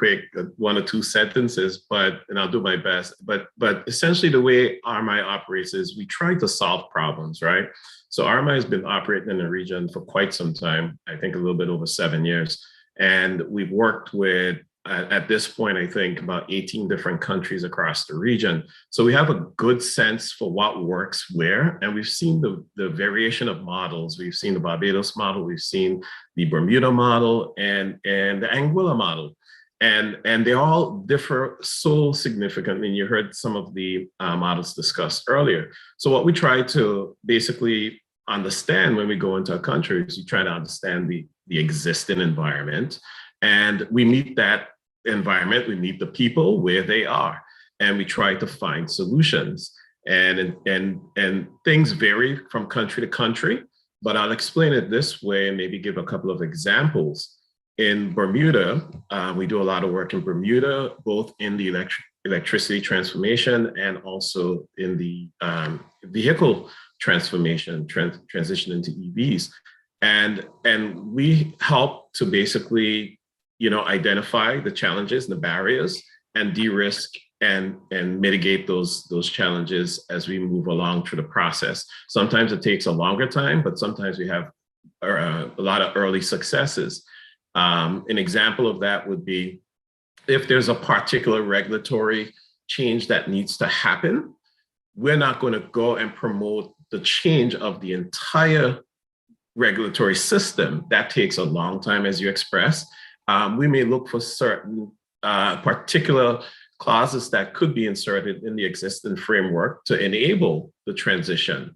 or two sentences, and I'll do my best. But essentially, the way RMI operates is we try to solve problems, right? So RMI has been operating in the region for quite some time. I think a little bit over 7 years, and we've worked with at this point, I think about 18 different countries across the region. So we have a good sense for what works where, and we've seen the variation of models. We've seen the Barbados model, we've seen the Bermuda model, and the Anguilla model. And they all differ so significantly. And you heard some of the models discussed earlier. So what we try to basically understand when we go into a country is we try to understand the existing environment, and we meet that environment, we meet the people where they are, and we try to find solutions. And things vary from country to country, but I'll explain it this way and maybe give a couple of examples. In Bermuda, we do a lot of work in Bermuda, both in the electricity transformation and also in the vehicle transformation, transition into EVs. And we help to basically identify the challenges and the barriers and de-risk and mitigate those challenges as we move along through the process. Sometimes it takes a longer time, but sometimes we have a lot of early successes. An example of that would be if there's a particular regulatory change that needs to happen, we're not going to go and promote the change of the entire regulatory system. That takes a long time, as you expressed. We may look for certain particular clauses that could be inserted in the existing framework to enable the transition.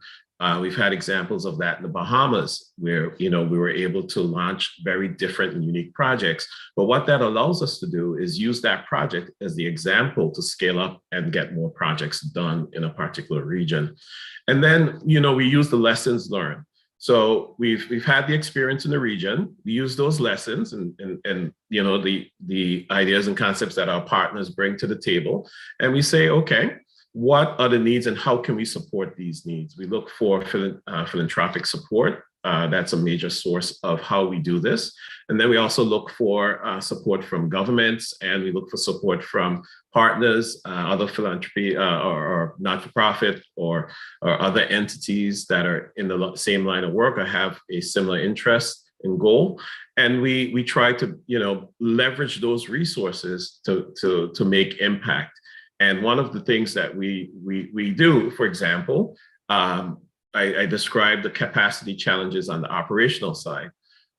We've had examples of that in the Bahamas, where we were able to launch very different and unique projects. But what that allows us to do is use that project as the example to scale up and get more projects done in a particular region. And then we use the lessons learned. So we've had the experience in the region. We use those lessons and the ideas and concepts that our partners bring to the table, and we say, okay, what are the needs and how can we support these needs? We look for philanthropic support That's a major source of how we do this. And then we also look for support from governments, and we look for support from partners, other philanthropy or not-for-profit or other entities that are in the same line of work or have a similar interest and goal. And we try to, leverage those resources to make impact. And one of the things that we do, for example, I described the capacity challenges on the operational side.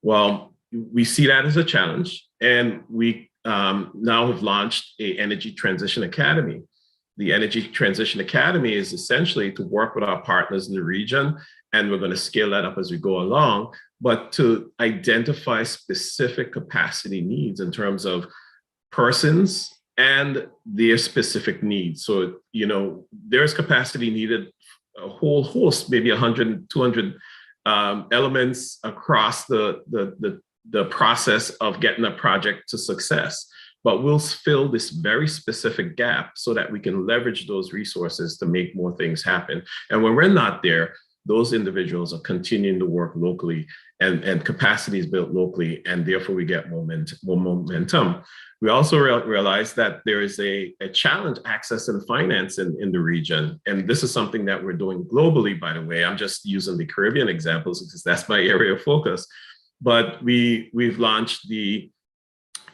Well, we see that as a challenge, and we now have launched a Energy Transition Academy. The Energy Transition Academy is essentially to work with our partners in the region, and we're going to scale that up as we go along, but to identify specific capacity needs in terms of persons and their specific needs. So, there's capacity needed, a whole host, maybe 100, 200 elements across the process of getting a project to success. But we'll fill this very specific gap so that we can leverage those resources to make more things happen. And when we're not there, those individuals are continuing to work locally, and capacity is built locally, and therefore we get more momentum. We also realize that there is a challenge accessing finance in the region. And this is something that we're doing globally, by the way. I'm just using the Caribbean examples because that's my area of focus. But we've launched the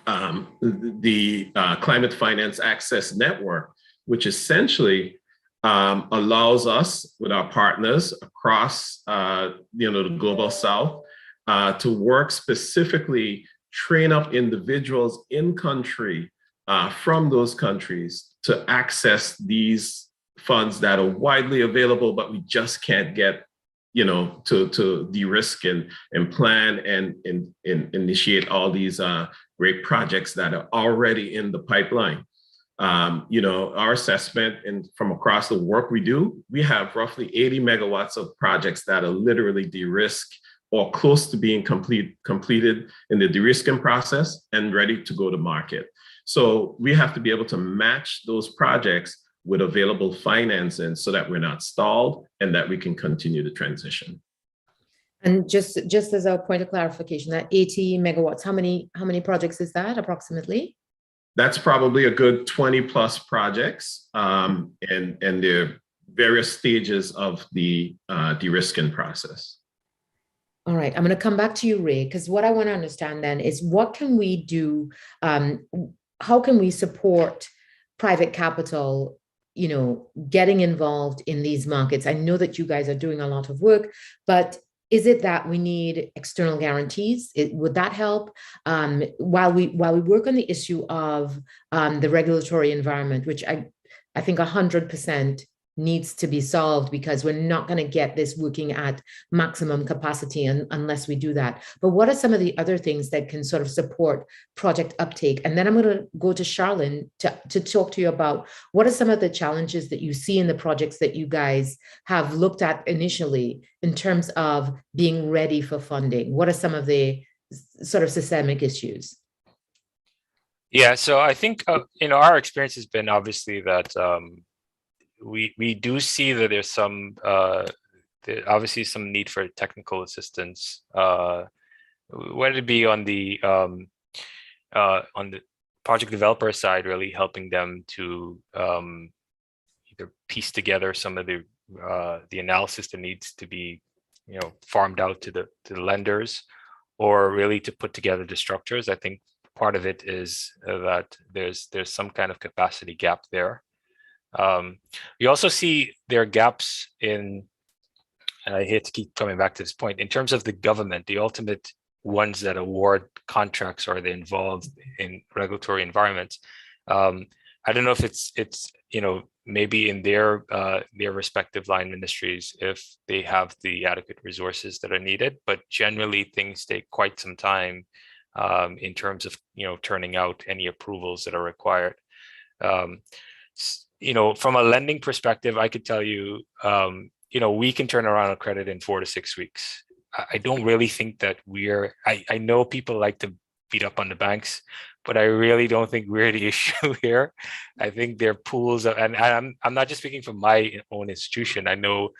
Climate Finance Access Network, which essentially allows us with our partners across the global south to work specifically, train up individuals in country from those countries to access these funds that are widely available, but we just can't get to de-risk and plan and initiate all these great projects that are already in the pipeline. Our assessment, and from across the work we do, we have roughly 80 megawatts of projects that are literally de-risk or close to being completed in the de-risking process and ready to go to market. So we have to be able to match those projects with available financing so that we're not stalled and that we can continue the transition. And just as a point of clarification, that 80 megawatts, how many projects is that approximately? That's probably a good 20 plus projects, and they're various stages of the de-risking process. All right, I'm going to come back to you, Ray, because what I want to understand then is what can we do? How can we support private capital, getting involved in these markets? I know that you guys are doing a lot of work, but is it that we need external guarantees? Would that help? While we work on the issue of the regulatory environment, which I think 100% needs to be solved, because we're not going to get this working at maximum capacity unless we do that. But what are some of the other things that can sort of support project uptake? And then I'm going to go to Charlene to talk to you about what are some of the challenges that you see in the projects that you guys have looked at initially in terms of being ready for funding? What are some of the sort of systemic issues? Yeah, so I think, our experience has been obviously that we do see that there's obviously some need for technical assistance, whether it be on the project developer side, really helping them to either piece together some of the analysis that needs to be farmed out to the lenders, or really to put together the structures. I think part of it is that there's some kind of capacity gap there. We also see there are gaps in, and I hate to keep coming back to this point, in terms of the government, the ultimate ones that award contracts or they're involved in regulatory environments. I don't know if it's maybe in their respective line ministries, if they have the adequate resources that are needed, but generally things take quite some time in terms of turning out any approvals that are required. From a lending perspective, I could tell you, we can turn around a credit in 4 to 6 weeks. I don't really think that I know people like to beat up on the banks, but I really don't think we're the issue here. I think their pools, and I'm not just speaking from my own institution. I know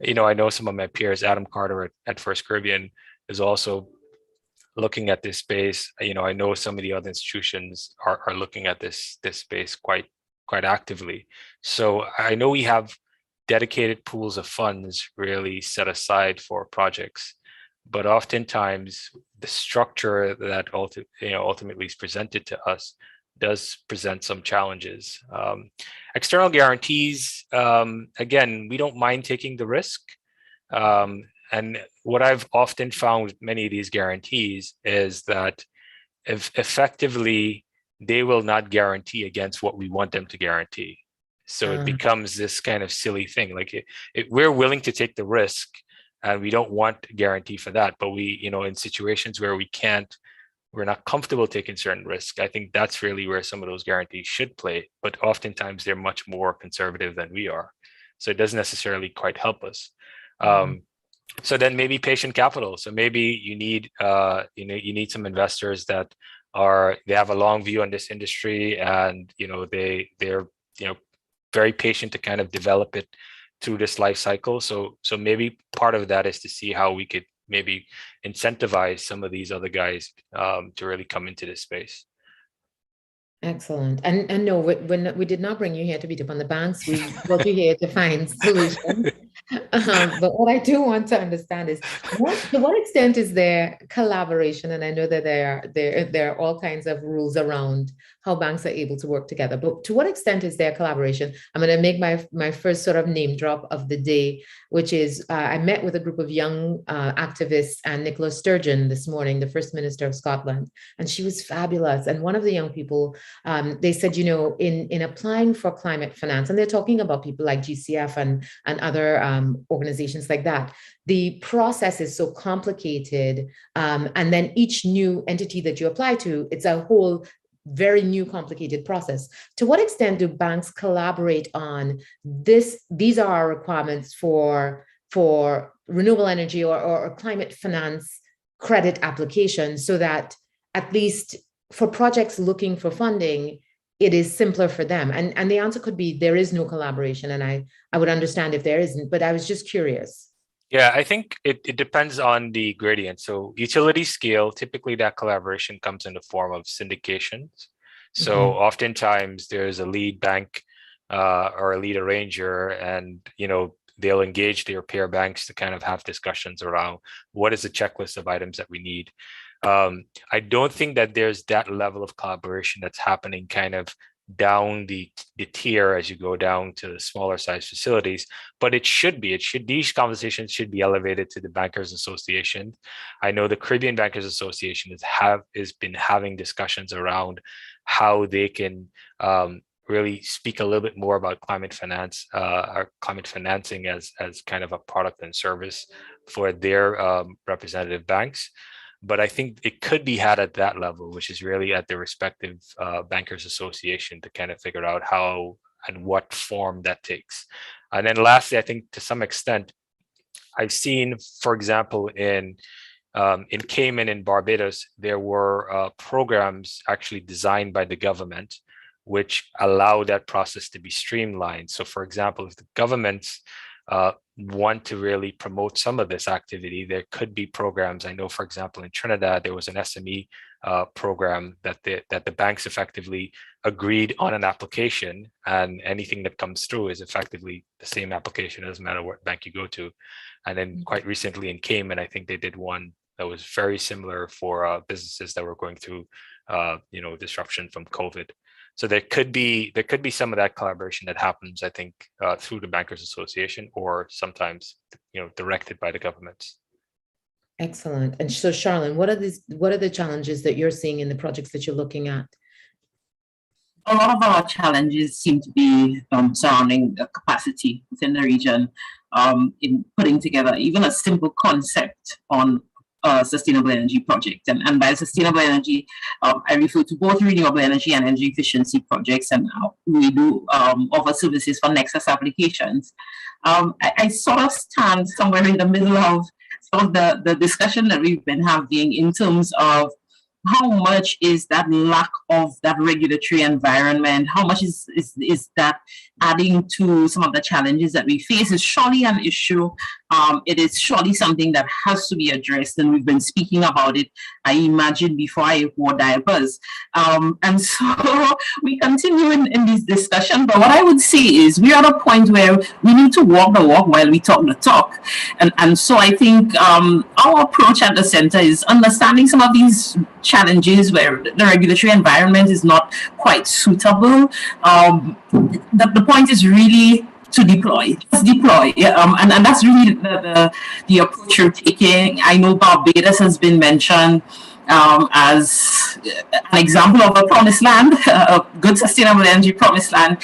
I know some of my peers, Adam Carter at First Caribbean, is also looking at this space. I know some of the other institutions are looking at this space quite actively. So I know we have dedicated pools of funds really set aside for projects, but oftentimes the structure that ultimately is presented to us does present some challenges. External guarantees, again, we don't mind taking the risk. And what I've often found with many of these guarantees is that if effectively they will not guarantee against what we want them to guarantee. So it becomes this kind of silly thing. Like we're willing to take the risk and we don't want a guarantee for that. But we, in situations where we're not comfortable taking certain risks, I think that's really where some of those guarantees should play. But oftentimes they're much more conservative than we are. So it doesn't necessarily quite help us. So then maybe patient capital. So maybe you need, you need some investors that they have a long view on this industry, and they're very patient to kind of develop it through this life cycle. So maybe part of that is to see how we could maybe incentivize some of these other guys to really come into this space. Excellent. And no, when we did not bring you here to beat up on the banks, we brought you here to find solutions. But what I do want to understand is to what extent is there collaboration? And I know that there are all kinds of rules around how banks are able to work together. But to what extent is there collaboration? I'm going to make my first sort of name drop of the day, which is I met with a group of young activists and Nicola Sturgeon this morning, the First Minister of Scotland, and she was fabulous. And one of the young people, they said, in applying for climate finance, and they're talking about people like GCF and other organizations like that, the process is so complicated. And then each new entity that you apply to, it's a whole very new complicated process. To what extent do banks collaborate on this? These are our requirements for renewable energy or climate finance credit applications, so that at least for projects looking for funding, it is simpler for them. And the answer could be there is no collaboration. And I would understand if there isn't, but I was just curious. Yeah, I think it depends on the gradient. So utility scale, typically that collaboration comes in the form of syndications. So oftentimes there's a lead bank or a lead arranger, and they'll engage their peer banks to kind of have discussions around what is the checklist of items that we need. I don't think that there's that level of collaboration that's happening kind of down the tier as you go down to the smaller size facilities, but it should be. These conversations should be elevated to the Bankers Association. I know the Caribbean Bankers Association has been having discussions around how they can really speak a little bit more about climate finance or climate financing as kind of a product and service for their representative banks. But I think it could be had at that level, which is really at the respective Bankers Association, to kind of figure out how and what form that takes. And then lastly, I think to some extent, I've seen, for example, in Cayman and Barbados, there were programs actually designed by the government which allow that process to be streamlined. So for example, if the governments want to really promote some of this activity, there could be programs. I know, for example, in Trinidad, there was an SME program that the banks effectively agreed on an application, and anything that comes through is effectively the same application. It doesn't matter what bank you go to. And then quite recently in Cayman, I think they did one that was very similar for businesses that were going through disruption from COVID. So there could be some of that collaboration that happens, I think, through the Bankers Association, or sometimes directed by the governments. Excellent. And so, Charlene, what are the challenges that you're seeing in the projects that you're looking at? A lot of our challenges seem to be surrounding the capacity within the region in putting together even a simple concept on a sustainable energy project. And by sustainable energy, I refer to both renewable energy and energy efficiency projects, and we do offer services for Nexus applications. I sort of stand somewhere in the middle of sort of the discussion that we've been having in terms of how much is that lack of that regulatory environment? How much is that adding to some of the challenges that we face? Is surely an issue. It is surely something that has to be addressed, and we've been speaking about it, I imagine, before I wore diapers. And so we continue in this discussion. But what I would say is we're at a point where we need to walk the walk while we talk the talk. And so I think our approach at the center is understanding some of these challenges where the regulatory environment is not quite suitable. The point is really to deploy. Just deploy. And that's really the approach you're taking. I know Barbados has been mentioned as an example of a promised land, a good sustainable energy promised land.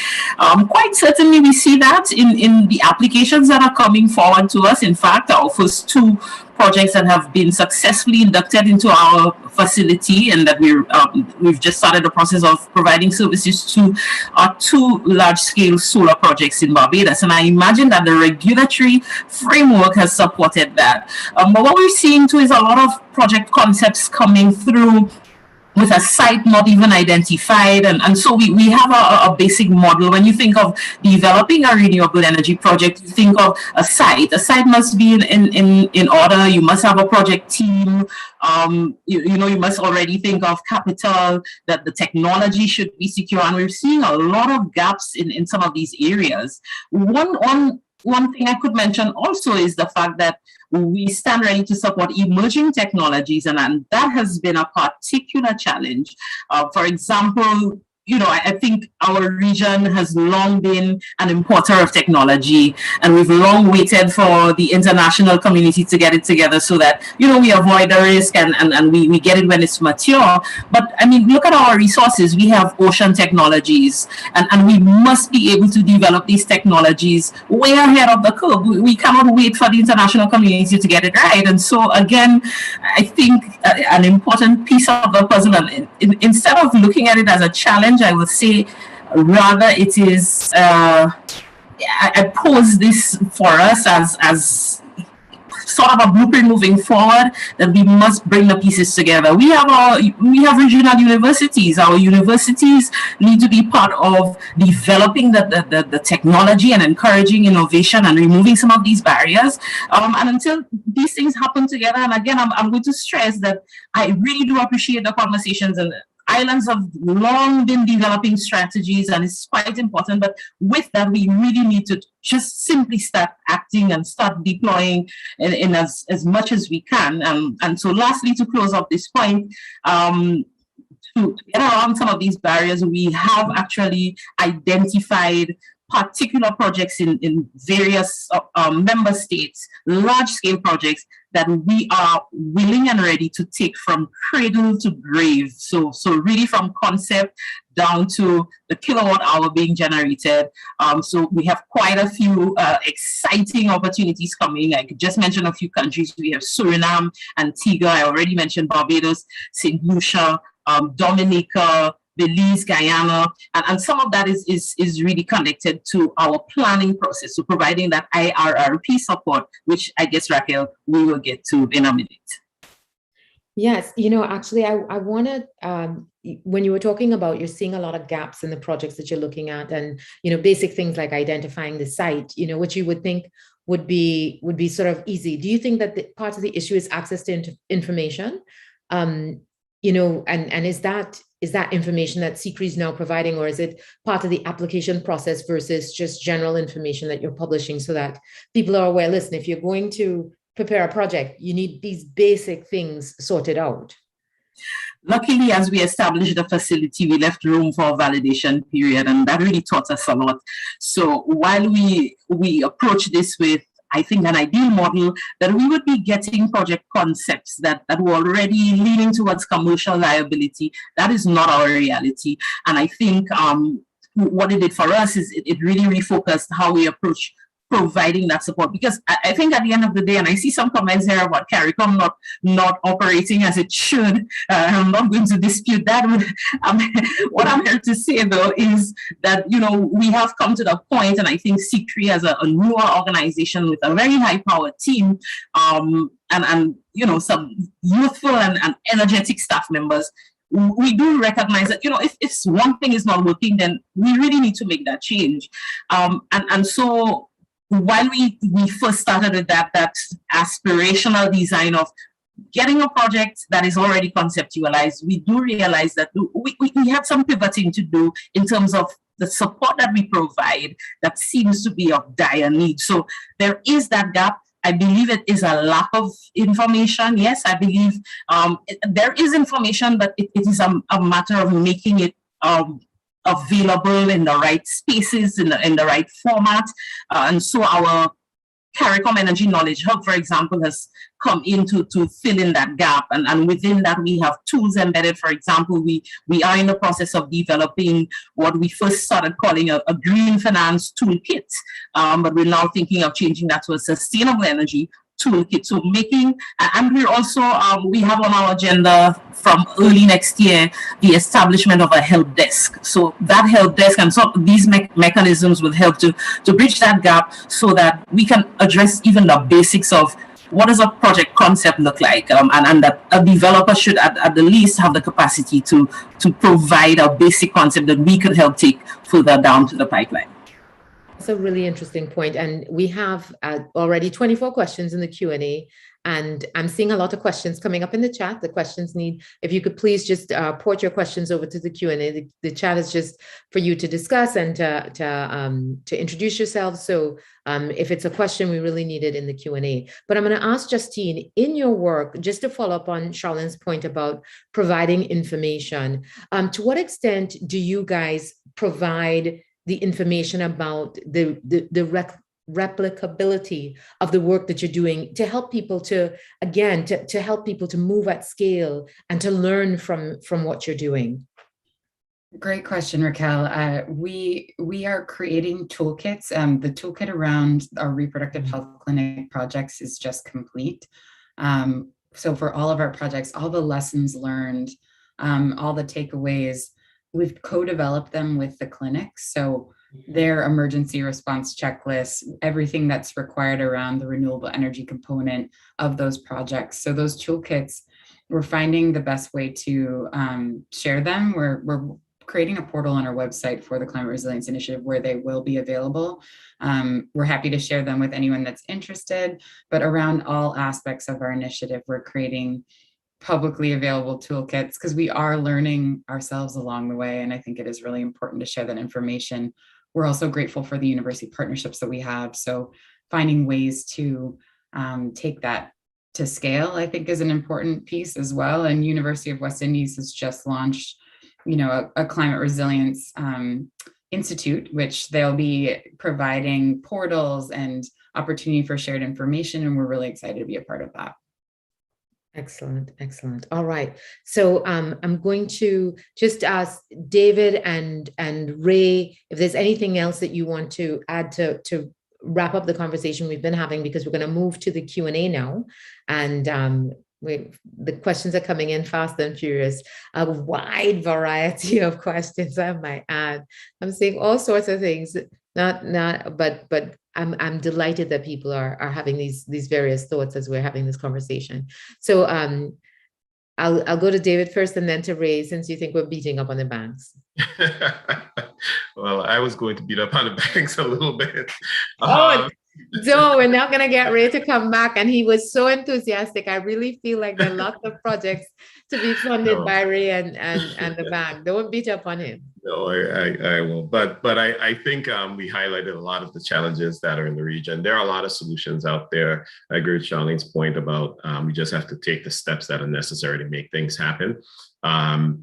Quite certainly we see that in the applications that are coming forward to us. In fact, our first two projects that have been successfully inducted into our facility, and that we've just started the process of providing services to, are two large-scale solar projects in Barbados. And I imagine that the regulatory framework has supported that. But what we're seeing too is a lot of project concepts coming through with a site not even identified. And so we have a basic model. When you think of developing a renewable energy project, you think of a site. A site must be in order. You must have a project team. You must already think of capital, that the technology should be secure. And we're seeing a lot of gaps in some of these areas. One thing I could mention also is the fact that we stand ready to support emerging technologies, and that has been a particular challenge. For example, I think our region has long been an importer of technology, and we've long waited for the international community to get it together so that, we avoid the risk and we get it when it's mature. But I mean, look at our resources. We have ocean technologies, and we must be able to develop these technologies way ahead of the curve. We cannot wait for the international community to get it right. And so again, I think an important piece of the puzzle, and instead of looking at it as a challenge, I would say rather it is, I pose this for us as sort of a blueprint moving forward, that we must bring the pieces together. We have regional universities. Our universities need to be part of developing the technology and encouraging innovation and removing some of these barriers. And until these things happen together, and again, I'm going to stress that I really do appreciate the conversations, and islands have long been developing strategies, and it's quite important. But with that, we really need to just simply start acting and start deploying in as much as we can. And so lastly, to close up this point, to get around some of these barriers, we have actually identified particular projects in various member states, large-scale projects that we are willing and ready to take from cradle to grave. So really from concept down to the kilowatt hour being generated. So we have quite a few exciting opportunities coming. I could just mention a few countries. We have Suriname, Antigua. I already mentioned Barbados, St. Lucia, Dominica, Belize, Guyana, and some of that is really connected to our planning process, so providing that IRRP support, which I guess, Raquel, we will get to in a minute. Yes, actually, I wanted, when you were talking about, you're seeing a lot of gaps in the projects that you're looking at, and, basic things like identifying the site, which you would think would be sort of easy. Do you think that part of the issue is access to information? And is that information that CCRI is now providing, or is it part of the application process versus just general information that you're publishing so that people are aware, listen, if you're going to prepare a project, you need these basic things sorted out? Luckily, as we established the facility, we left room for a validation period, and that really taught us a lot. So while we approach this with, I think, an ideal model, that we would be getting project concepts that were already leaning towards commercial viability. That is not our reality. And I think what it did for us is it really refocused how we approach providing that support, because I think at the end of the day, and I see some comments here about CARICOM not operating as it should. I'm not going to dispute that. What I'm here to say though is that, you know, we have come to the point, and I think C3 as a newer organization with a very high powered team, and you know, some youthful and energetic staff members, we do recognize that, you know, if one thing is not working, then we really need to make that change. And so while we first started with that aspirational design of getting a project that is already conceptualized, we do realize that we have some pivoting to do in terms of the support that we provide that seems to be of dire need. So there is that gap. I believe it is a lack of information. Yes, I believe there is information, but it is a matter of making it available in the right spaces, in the right format. And so our CARICOM Energy Knowledge Hub, for example, has come in to fill in that gap. And within that, we have tools embedded. For example, we are in the process of developing what we first started calling a green finance toolkit. But we're now thinking of changing that to a sustainable energy toolkit. So making, and we're also, we have on our agenda from early next year, the establishment of a help desk. So that help desk and some of these mechanisms will help to bridge that gap so that we can address even the basics of what does a project concept look like, and that a developer should at the least have the capacity to provide a basic concept that we could help take further down to the pipeline. That's a really interesting point. And we have already 24 questions in the Q&A, and I'm seeing a lot of questions coming up in the chat. The questions need, if you could please just port your questions over to the Q&A. The chat is just for you to discuss and to introduce yourselves. So if it's a question, we really need it in the Q&A. But I'm going to ask Justine, in your work, just to follow up on Charlene's point about providing information, to what extent do you guys provide the information about the replicability of the work that you're doing to help people to, again, to help people to move at scale and to learn from what you're doing? Great question, Raquel. We are creating toolkits. The toolkit around our reproductive health clinic projects is just complete. So for all of our projects, all the lessons learned, all the takeaways, we've co-developed them with the clinics. So their emergency response checklists, everything that's required around the renewable energy component of those projects. So those toolkits, we're finding the best way to share them. We're creating a portal on our website for the Climate Resilience Initiative where they will be available. We're happy to share them with anyone that's interested, but around all aspects of our initiative, we're creating publicly available toolkits because we are learning ourselves along the way. And I think it is really important to share that information. We're also grateful for the university partnerships that we have. So finding ways to take that to scale, I think, is an important piece as well. And University of West Indies has just launched, you know, a climate resilience institute, which they'll be providing portals and opportunity for shared information. And we're really excited to be a part of that. Excellent, excellent. All right. So I'm going to just ask David and Ray if there's anything else that you want to add to wrap up the conversation we've been having, because we're going to move to the Q&A now. And the questions are coming in fast and furious. A wide variety of questions, I might add. I'm seeing all sorts of things. But I'm delighted that people are having these various thoughts as we're having this conversation. So I'll go to David first and then to Ray, since you think we're beating up on the banks. Well, I was going to beat up on the banks a little bit. No, we're not going to get Ray to come back. And he was so enthusiastic. I really feel like there are lots of projects to be funded by Ray and the bank. Don't beat up on him. No, I won't. But I think we highlighted a lot of the challenges that are in the region. There are a lot of solutions out there. I agree with Charlene's point about we just have to take the steps that are necessary to make things happen.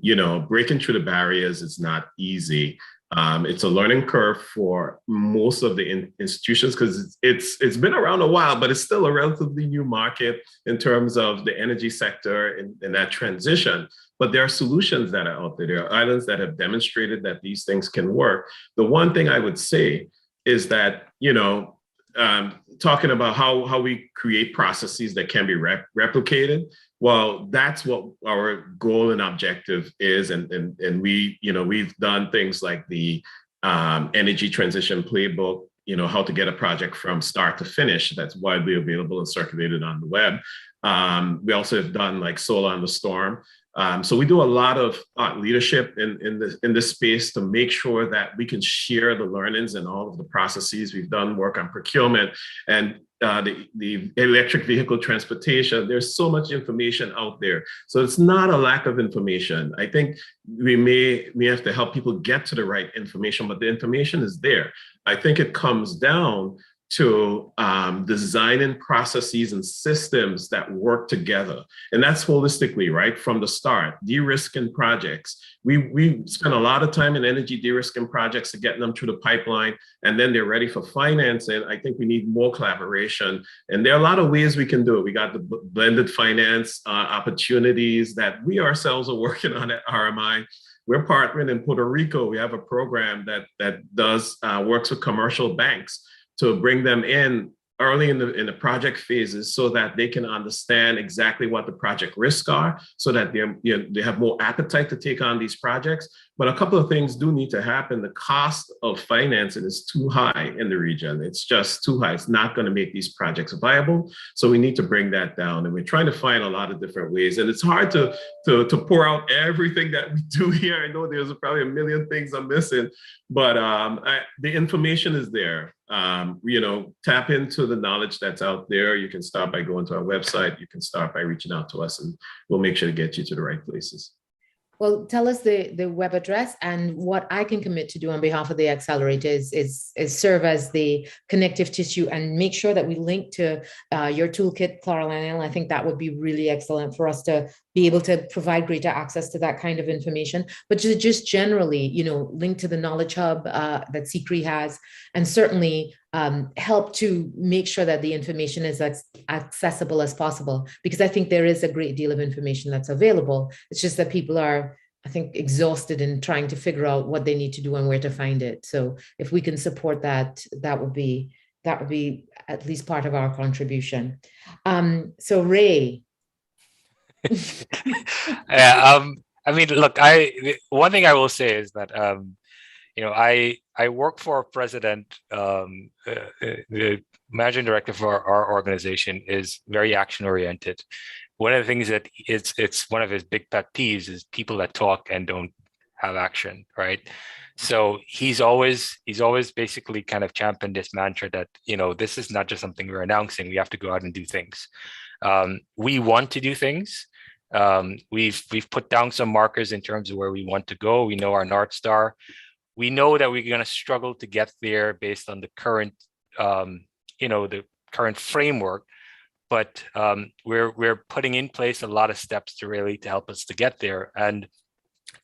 You know, breaking through the barriers is not easy. It's a learning curve for most of the institutions because it's been around a while, but it's still a relatively new market in terms of the energy sector and that transition. But there are solutions that are out there. There are islands that have demonstrated that these things can work. The one thing I would say is that, you know, talking about how we create processes that can be replicated. Well, that's what our goal and objective is, and we, we've done things like the energy transition playbook, how to get a project from start to finish. That's widely available and circulated on the web. We also have done like solar on the storm. So we do a lot of leadership in this space to make sure that we can share the learnings and all of the processes. We've done work on procurement and the electric vehicle transportation. There's so much information out there. So it's not a lack of information. I think we may have to help people get to the right information, but the information is there. I think it comes down to designing processes and systems that work together. And that's holistically, right? From the start, de-risking projects. We spend a lot of time in energy de-risking projects to get them through the pipeline, and then they're ready for financing. I think we need more collaboration. And there are a lot of ways we can do it. We got the blended finance opportunities that we ourselves are working on at RMI. We're partnering in Puerto Rico. We have a program that does works with commercial banks to bring them in early in the project phases so that they can understand exactly what the project risks are, so that they have more appetite to take on these projects. But a couple of things do need to happen. The cost of financing is too high in the region. It's just too high. It's not going to make these projects viable. So we need to bring that down. And we're trying to find a lot of different ways. And it's hard to pour out everything that we do here. I know there's probably a million things I'm missing, but the information is there. Tap into the knowledge that's out there. You can start by going to our website. You can start by reaching out to us, and we'll make sure to get you to the right places. Well, tell us the web address, and what I can commit to do on behalf of the accelerator is serve as the connective tissue and make sure that we link to your toolkit, Clarins. I think that would be really excellent for us to be able to provide greater access to that kind of information, but just generally, link to the knowledge hub that CCRI has, and certainly help to make sure that the information is as accessible as possible, because I think there is a great deal of information that's available. It's just that people are, I think, exhausted in trying to figure out what they need to do and where to find it. So if we can support that, that would be at least part of our contribution. So Ray. Yeah, I mean, look, one thing I will say is that I work for a president. The managing director for our organization is very action oriented. One of the things that it's one of his big pet peeves is people that talk and don't have action, right? So he's always basically kind of championed this mantra that this is not just something we're announcing. We have to go out and do things. We want to do things. We've put down some markers in terms of where we want to go. We know our North Star. We know that we're going to struggle to get there based on the current, the current framework, but we're putting in place a lot of steps to help us to get there. And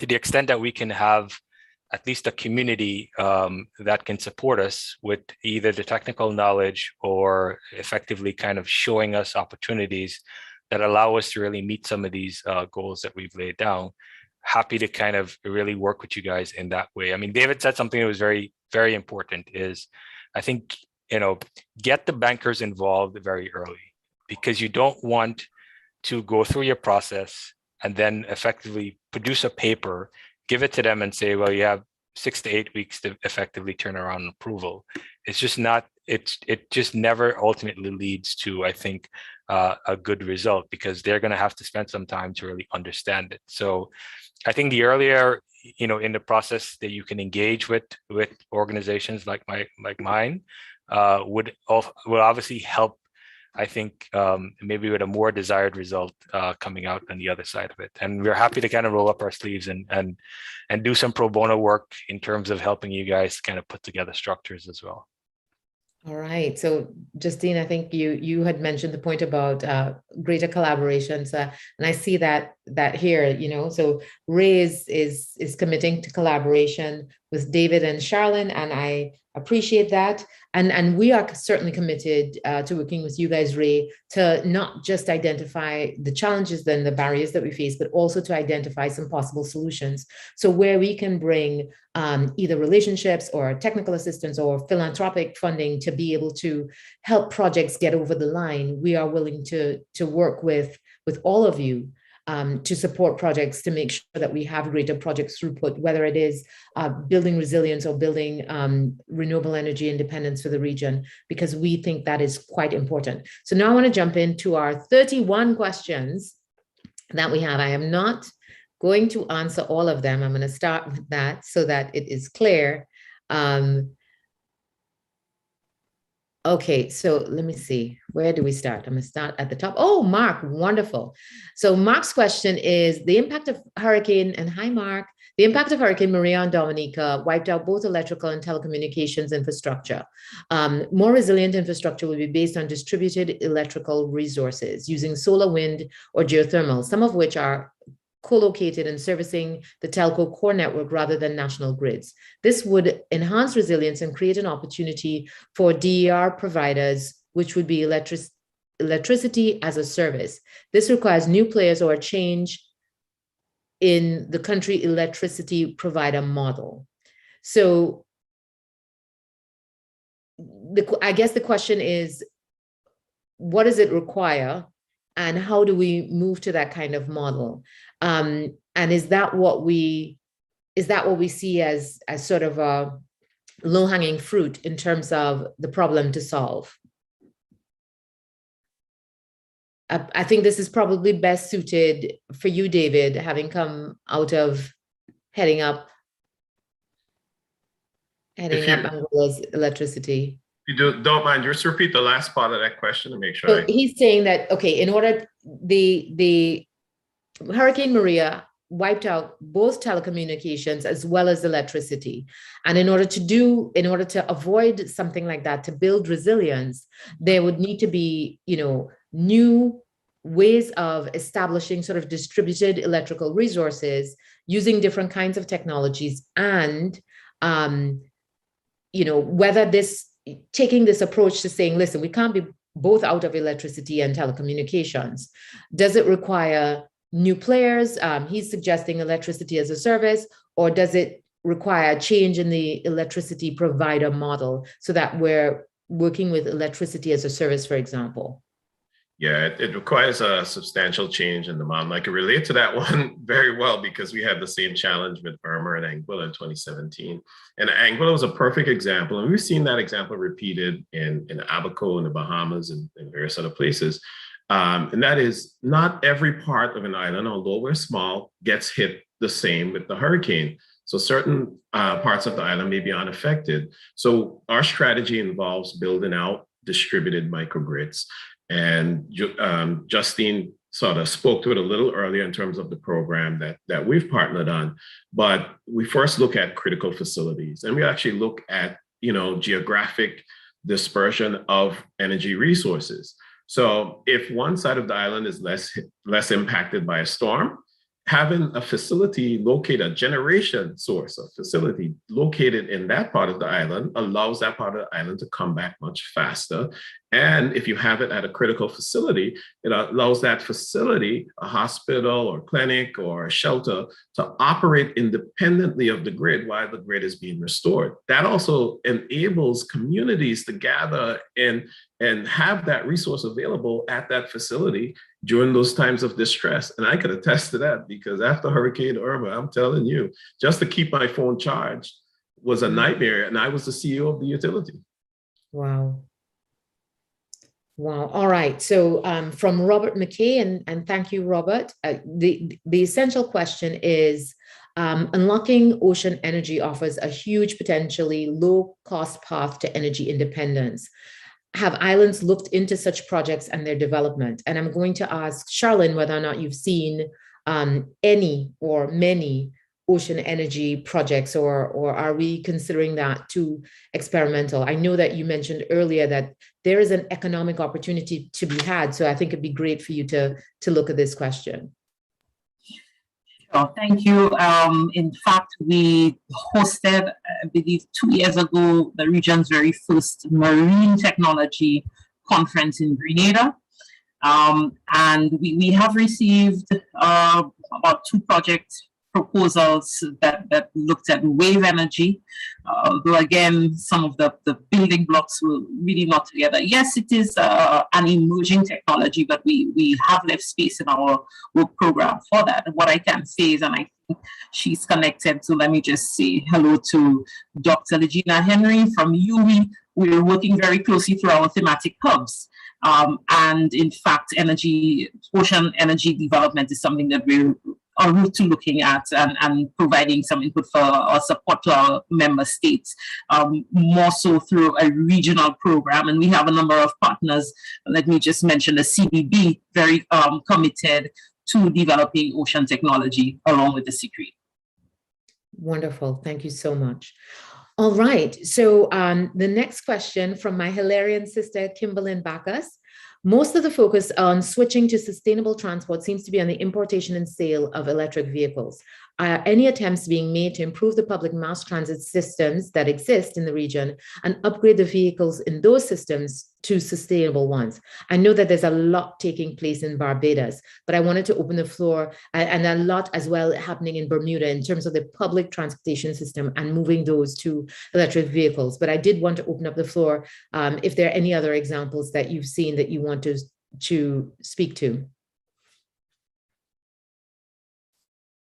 to the extent that we can have at least a community that can support us with either the technical knowledge or effectively kind of showing us opportunities that allow us to really meet some of these goals that we've laid down. Happy to kind of really work with you guys in that way. I mean, David said something that was very, very important is, I think, get the bankers involved very early, because you don't want to go through your process and then effectively produce a paper, give it to them and say, well, you have 6 to 8 weeks to effectively turn around an approval. It's just not, it just never ultimately leads to, I think, a good result, because they're going to have to spend some time to really understand it. So I think the earlier, in the process that you can engage with organizations like mine would obviously help, I think, maybe with a more desired result coming out on the other side of it. And we're happy to kind of roll up our sleeves and do some pro bono work in terms of helping you guys kind of put together structures as well. All right. So Justine, I think you had mentioned the point about greater collaborations, and I see that here, so Ray is committing to collaboration David and Charlene, and I appreciate that. And we are certainly committed to working with you guys, Ray, to not just identify the challenges and the barriers that we face, but also to identify some possible solutions. So where we can bring either relationships or technical assistance or philanthropic funding to be able to help projects get over the line, we are willing to work with all of you to support projects to make sure that we have greater project throughput, whether it is building resilience or building renewable energy independence for the region, because we think that is quite important. So now I want to jump into our 31 questions that we have. I am not going to answer all of them. I'm going to start with that so that it is clear. Okay, so let me see. Where do we start? I'm going to start at the top. Oh, Mark, wonderful. So Mark's question is the impact of hurricane, and hi, Mark. The impact of Hurricane Maria on Dominica wiped out both electrical and telecommunications infrastructure. More resilient infrastructure will be based on distributed electrical resources using solar, wind, or geothermal, some of which are co-located and servicing the telco core network rather than national grids. This would enhance resilience and create an opportunity for DER providers, which would be electricity as a service. This requires new players or a change in the country electricity provider model. So I guess the question is, what does it require? And how do we move to that kind of model? And is that what we see as sort of a low-hanging fruit in terms of the problem to solve? I think this is probably best suited for you, David, having come out of heading up Angola's electricity. You don't mind, just repeat the last part of that question to make sure. So he's saying that, okay, in order, the Hurricane Maria wiped out both telecommunications as well as electricity. And in order to avoid something like that, to build resilience, there would need to be, new ways of establishing sort of distributed electrical resources using different kinds of technologies. And, whether taking this approach to saying, listen, we can't be both out of electricity and telecommunications. Does it require new players? He's suggesting electricity as a service, or does it require change in the electricity provider model so that we're working with electricity as a service, for example? Yeah, it requires a substantial change in the model. I can relate to that one very well because we had the same challenge with Irma and Anguilla in 2017. And Anguilla was a perfect example. And we've seen that example repeated in Abaco in the Bahamas and various other places. And that is, not every part of an island, although we're small, gets hit the same with the hurricane. So certain parts of the island may be unaffected. So our strategy involves building out distributed microgrids. And Justine sort of spoke to it a little earlier in terms of the program that we've partnered on. But we first look at critical facilities, and we actually look at geographic dispersion of energy resources. So if one side of the island is less impacted by a storm, having a facility located, a generation source of facility located in that part of the island allows that part of the island to come back much faster. And if you have it at a critical facility, it allows that facility, a hospital or clinic or a shelter, to operate independently of the grid while the grid is being restored. That also enables communities to gather and have that resource available at that facility during those times of distress. And I can attest to that because after Hurricane Irma, I'm telling you, just to keep my phone charged was a nightmare. And I was the CEO of the utility. Wow. Wow. All right. So from Robert McKay, and thank you, Robert. The essential question is, unlocking ocean energy offers a huge, potentially low-cost path to energy independence. Have islands looked into such projects and their development? And I'm going to ask Charlene whether or not you've seen any or many ocean energy projects, or are we considering that too experimental? I know that you mentioned earlier that there is an economic opportunity to be had. So I think it'd be great for you to look at this question. Oh, thank you. In fact, we hosted, I believe, 2 years ago, the region's very first marine technology conference in Grenada. And we have received about 2 project proposals that looked at wave energy. Though again, some of the building blocks were really not together. Yes, it is an emerging technology, but we have left space in our work program for that. What I can say is, and I think she's connected, so let me just say hello to Dr. Legina Henry from UWI. We're working very closely through our thematic hubs. And in fact, ocean energy development is something that we're en route to looking at and providing some input for our support to our member states, more so through a regional program. And we have a number of partners. Let me just mention the CBB, very committed to developing ocean technology along with the CCRE. Wonderful. Thank you so much. All right. So the next question from my Hilarion sister, Kimberlyn Bacchus. Most of the focus on switching to sustainable transport seems to be on the importation and sale of electric vehicles. Are any attempts being made to improve the public mass transit systems that exist in the region and upgrade the vehicles in those systems to sustainable ones? I know that there's a lot taking place in Barbados, but I wanted to open the floor, and a lot as well happening in Bermuda in terms of the public transportation system and moving those to electric vehicles. But I did want to open up the floor if there are any other examples that you've seen that you want to speak to.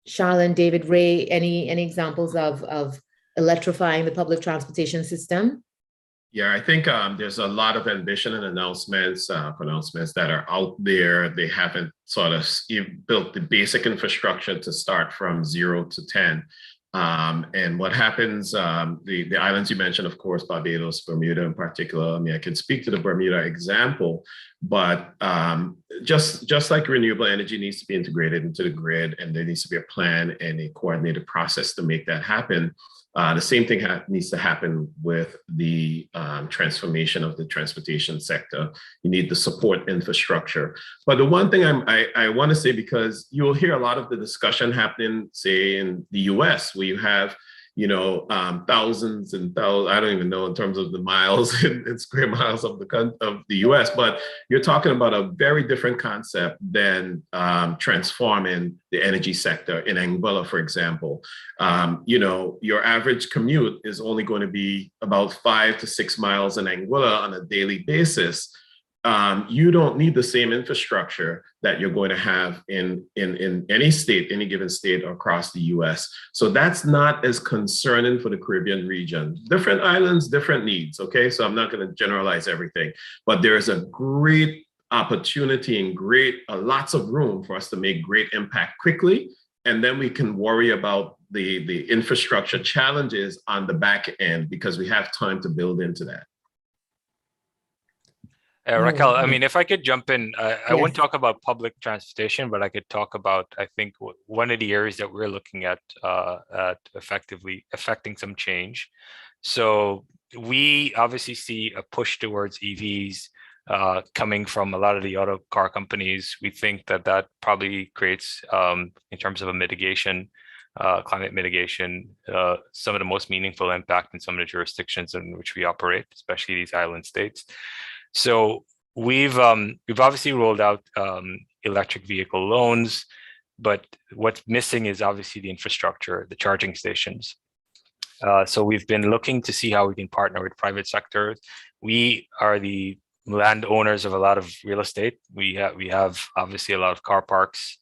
Charlene, David, Ray, any examples of electrifying the public transportation system? Yeah, I think there's a lot of ambition and pronouncements that are out there. They haven't sort of built the basic infrastructure to start from 0 to 10. And what happens, the islands you mentioned, of course, Barbados, Bermuda in particular. I mean, I can speak to the Bermuda example, but just like renewable energy needs to be integrated into the grid, and there needs to be a plan and a coordinated process to make that happen. The same thing needs to happen with the transformation of the transportation sector. You need the support infrastructure. But the one thing I want to say, because you'll hear a lot of the discussion happening, say, in the US, where you have, thousands and thousands, I don't even know in terms of the miles and square miles of the US, but you're talking about a very different concept than transforming the energy sector in Anguilla, for example. Your average commute is only going to be about 5 to 6 miles in Anguilla on a daily basis. You don't need the same infrastructure that you're going to have in any state, any given state across the US. So that's not as concerning for the Caribbean region. Different islands, different needs, okay? So I'm not going to generalize everything, but there's a great opportunity and lots of room for us to make great impact quickly. And then we can worry about the infrastructure challenges on the back end because we have time to build into that. Raquel, I mean, if I could jump in, I won't talk about public transportation, but I could talk about, I think, one of the areas that we're looking at effectively affecting some change. So we obviously see a push towards EVs coming from a lot of the auto car companies. We think that probably creates, in terms of a mitigation, climate mitigation, some of the most meaningful impact in some of the jurisdictions in which we operate, especially these island states. So we've obviously rolled out electric vehicle loans, but what's missing is obviously the infrastructure, the charging stations. So we've been looking to see how we can partner with private sector. We are the landowners of a lot of real estate. We have obviously a lot of car parks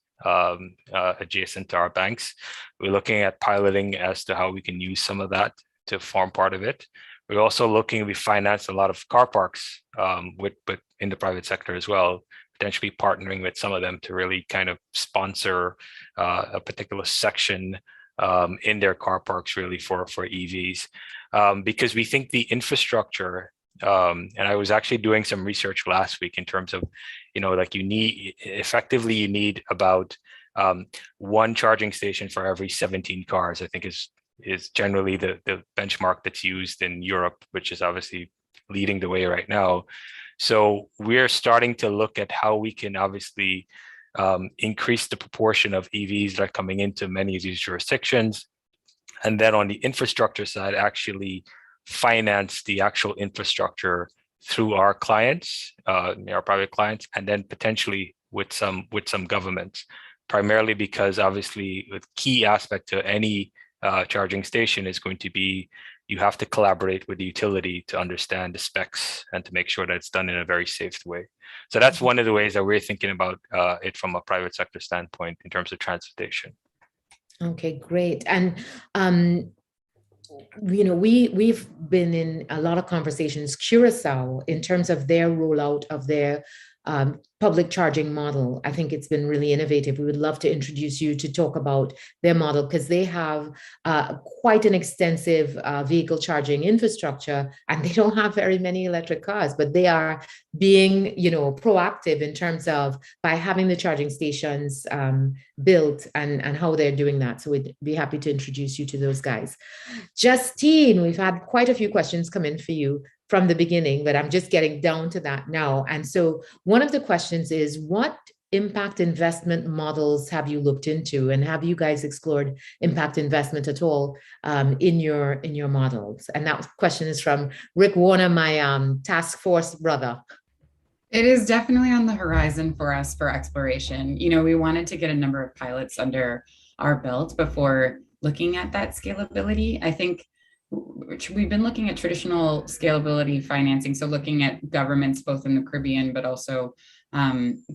adjacent to our banks. We're looking at piloting as to how we can use some of that to form part of it. We're also we finance a lot of car parks but in the private sector as well, potentially partnering with some of them to really kind of sponsor a particular section in their car parks really for EVs. Because we think the infrastructure, and I was actually doing some research last week in terms of, like you need about one charging station for every 17 cars, I think is generally the benchmark that's used in Europe, which is obviously leading the way right now. So we're starting to look at how we can obviously increase the proportion of EVs that are coming into many of these jurisdictions. And then on the infrastructure side, actually finance the actual infrastructure through our clients, our private clients, and then potentially with some governments, primarily because obviously the key aspect to any charging station is going to be you have to collaborate with the utility to understand the specs and to make sure that it's done in a very safe way. So that's one of the ways that we're thinking about it from a private sector standpoint in terms of transportation. Okay, great. And we've been in a lot of conversations, Curacao, in terms of their rollout of their public charging model. I think it's been really innovative. We would love to introduce you to talk about their model, because they have quite an extensive vehicle charging infrastructure, and they don't have very many electric cars, but they are being, proactive in terms of by having the charging stations built and how they're doing that. So we'd be happy to introduce you to those guys. Justine, we've had quite a few questions come in for you from the beginning, but I'm just getting down to that now. And so one of the questions is, what impact investment models have you looked into, and have you guys explored impact investment at all in your models? And that question is from Rick Warner, my task force brother. It is definitely on the horizon for us for exploration. We wanted to get a number of pilots under our belt before looking at that scalability. I think we've been looking at traditional scalability financing, so looking at governments both in the Caribbean, but also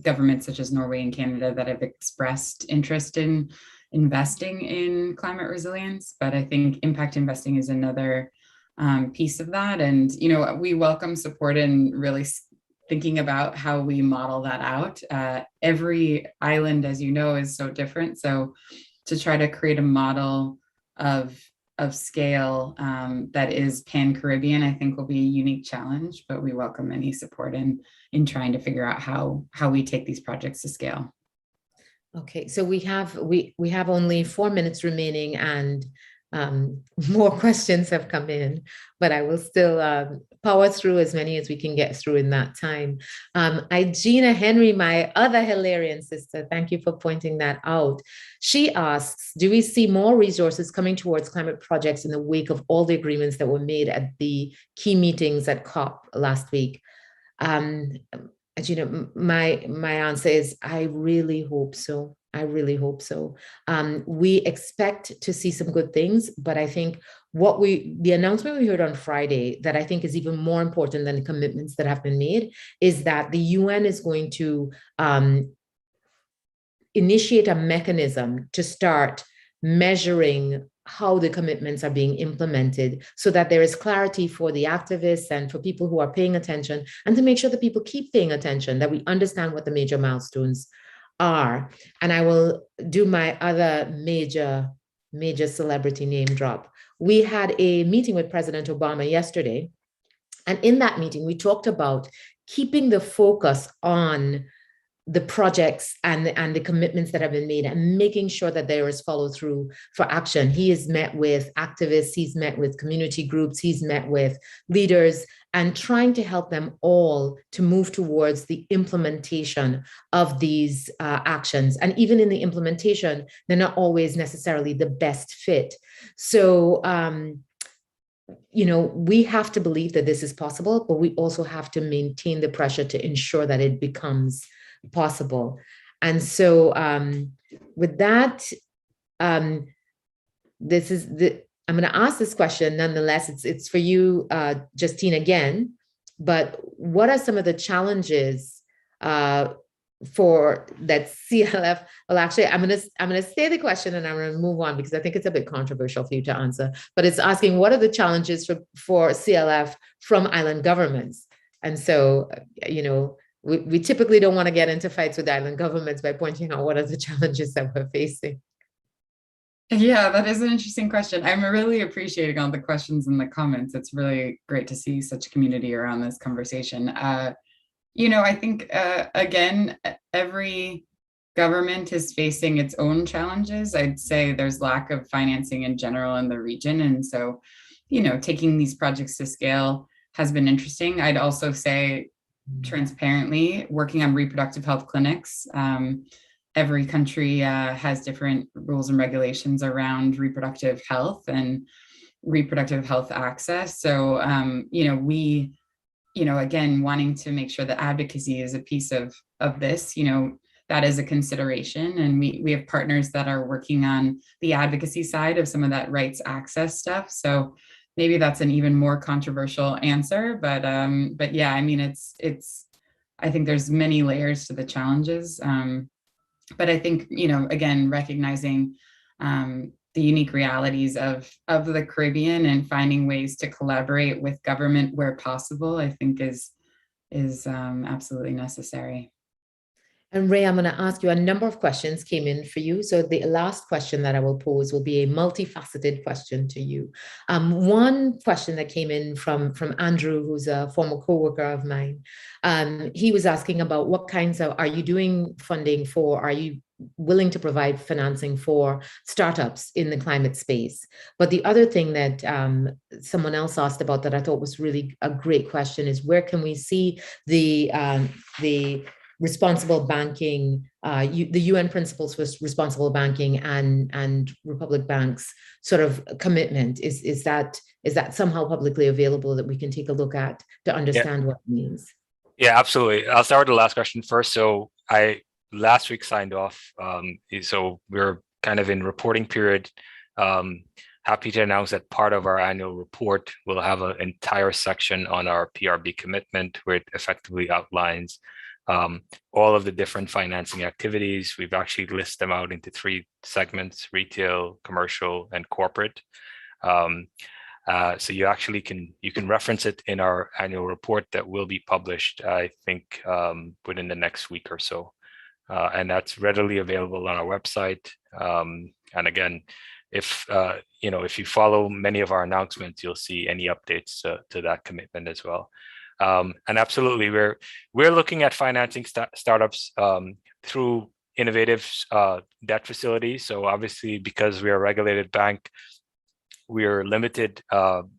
governments such as Norway and Canada that have expressed interest in investing in climate resilience. But I think impact investing is another piece of that. And, we welcome support in really thinking about how we model that out. Every island, as you know, is so different. So to try to create a model of scale that is pan-Caribbean, I think will be a unique challenge, but we welcome any support in trying to figure out how we take these projects to scale. Okay, so we have only 4 minutes remaining, and more questions have come in, but I will still power through as many as we can get through in that time. Gina Henry, my other Hilarion sister, thank you for pointing that out. She asks, do we see more resources coming towards climate projects in the wake of all the agreements that were made at the key meetings at COP last week? My answer is, I really hope so. I really hope so. We expect to see some good things, but I think the announcement we heard on Friday that I think is even more important than the commitments that have been made is that the UN is going to initiate a mechanism to start measuring how the commitments are being implemented, so that there is clarity for the activists and for people who are paying attention, and to make sure that people keep paying attention, that we understand what the major milestones are. And I will do my other major celebrity name drop. We had a meeting with President Obama yesterday, and in that meeting, we talked about keeping the focus on the projects and the commitments that have been made, and making sure that there is follow through for action. He has met with activists, he's met with community groups, he's met with leaders, and trying to help them all to move towards the implementation of these actions. And even in the implementation, they're not always necessarily the best fit. So, we have to believe that this is possible, but we also have to maintain the pressure to ensure that it becomes possible. And so with that, I'm going to ask this question nonetheless. It's for you, Justine, again, but what are some of the challenges for that CLF? Well, actually, I'm going to say the question and I'm going to move on, because I think it's a bit controversial for you to answer, but it's asking, what are the challenges for CLF from island governments? And so, we typically don't want to get into fights with island governments by pointing out what are the challenges that we're facing. Yeah, that is an interesting question. I'm really appreciating all the questions and the comments. It's really great to see such a community around this conversation. I think, again, every government is facing its own challenges. I'd say there's lack of financing in general in the region. And so, taking these projects to scale has been interesting. I'd also say, transparently, working on reproductive health clinics every country has different rules and regulations around reproductive health and reproductive health access. So, we, again, wanting to make sure that advocacy is a piece of this, that is a consideration. And we have partners that are working on the advocacy side of some of that rights access stuff. So maybe that's an even more controversial answer, but yeah, I mean, it's, I think there's many layers to the challenges. But I think, again, recognizing the unique realities of the Caribbean and finding ways to collaborate with government where possible, I think is absolutely necessary. And Ray, I'm going to ask you, a number of questions came in for you. So the last question that I will pose will be a multifaceted question to you. One question that came in from Andrew, who's a former coworker of mine. He was asking about what kinds of, are you doing funding for, are you willing to provide financing for startups in the climate space? But the other thing that someone else asked about that I thought was really a great question is, where can we see the responsible banking, the UN principles for responsible banking and Republic Bank's sort of commitment? Is that somehow publicly available that we can take a look at to understand what it means? Yeah, absolutely. I'll start with the last question first. So I last week signed off. So we're kind of in reporting period. Happy to announce that part of our annual report will have an entire section on our PRB commitment, where it effectively outlines all of the different financing activities. We've actually listed them out into 3 segments: retail, commercial, and corporate. So you actually can reference it in our annual report that will be published, I think, within the next week or so. And that's readily available on our website. And again, if you follow many of our announcements, you'll see any updates to that commitment as well. And absolutely, we're looking at financing startups through innovative debt facilities. So obviously, because we are a regulated bank, we are limited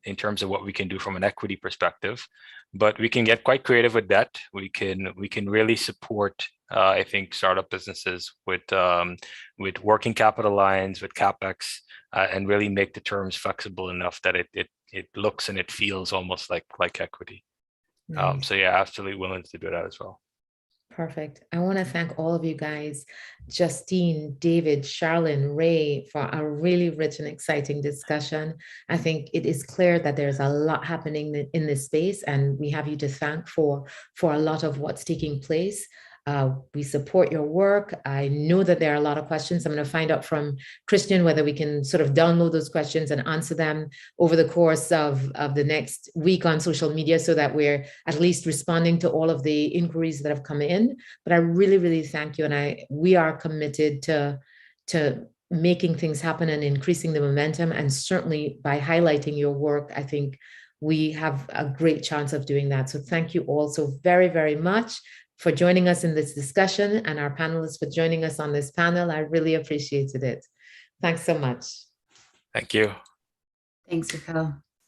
in terms of what we can do from an equity perspective, but we can get quite creative with debt. We can really support, I think, startup businesses with working capital lines, with capex, and really make the terms flexible enough that it looks and it feels almost like equity. Nice. So yeah, absolutely willing to do that as well. Perfect. I want to thank all of you guys, Justine, David, Charlene, Ray, for a really rich and exciting discussion. I think it is clear that there's a lot happening in this space, and we have you to thank for a lot of what's taking place. We support your work. I know that there are a lot of questions. I'm going to find out from Christian whether we can sort of download those questions and answer them over the course of the next week on social media, so that we're at least responding to all of the inquiries that have come in. But I really, really thank you. And we are committed to making things happen and increasing the momentum. And certainly by highlighting your work, I think we have a great chance of doing that. So thank you all so very, very much for joining us in this discussion, and our panelists for joining us on this panel. I really appreciated it. Thanks so much. Thank you. Thanks, Raquel.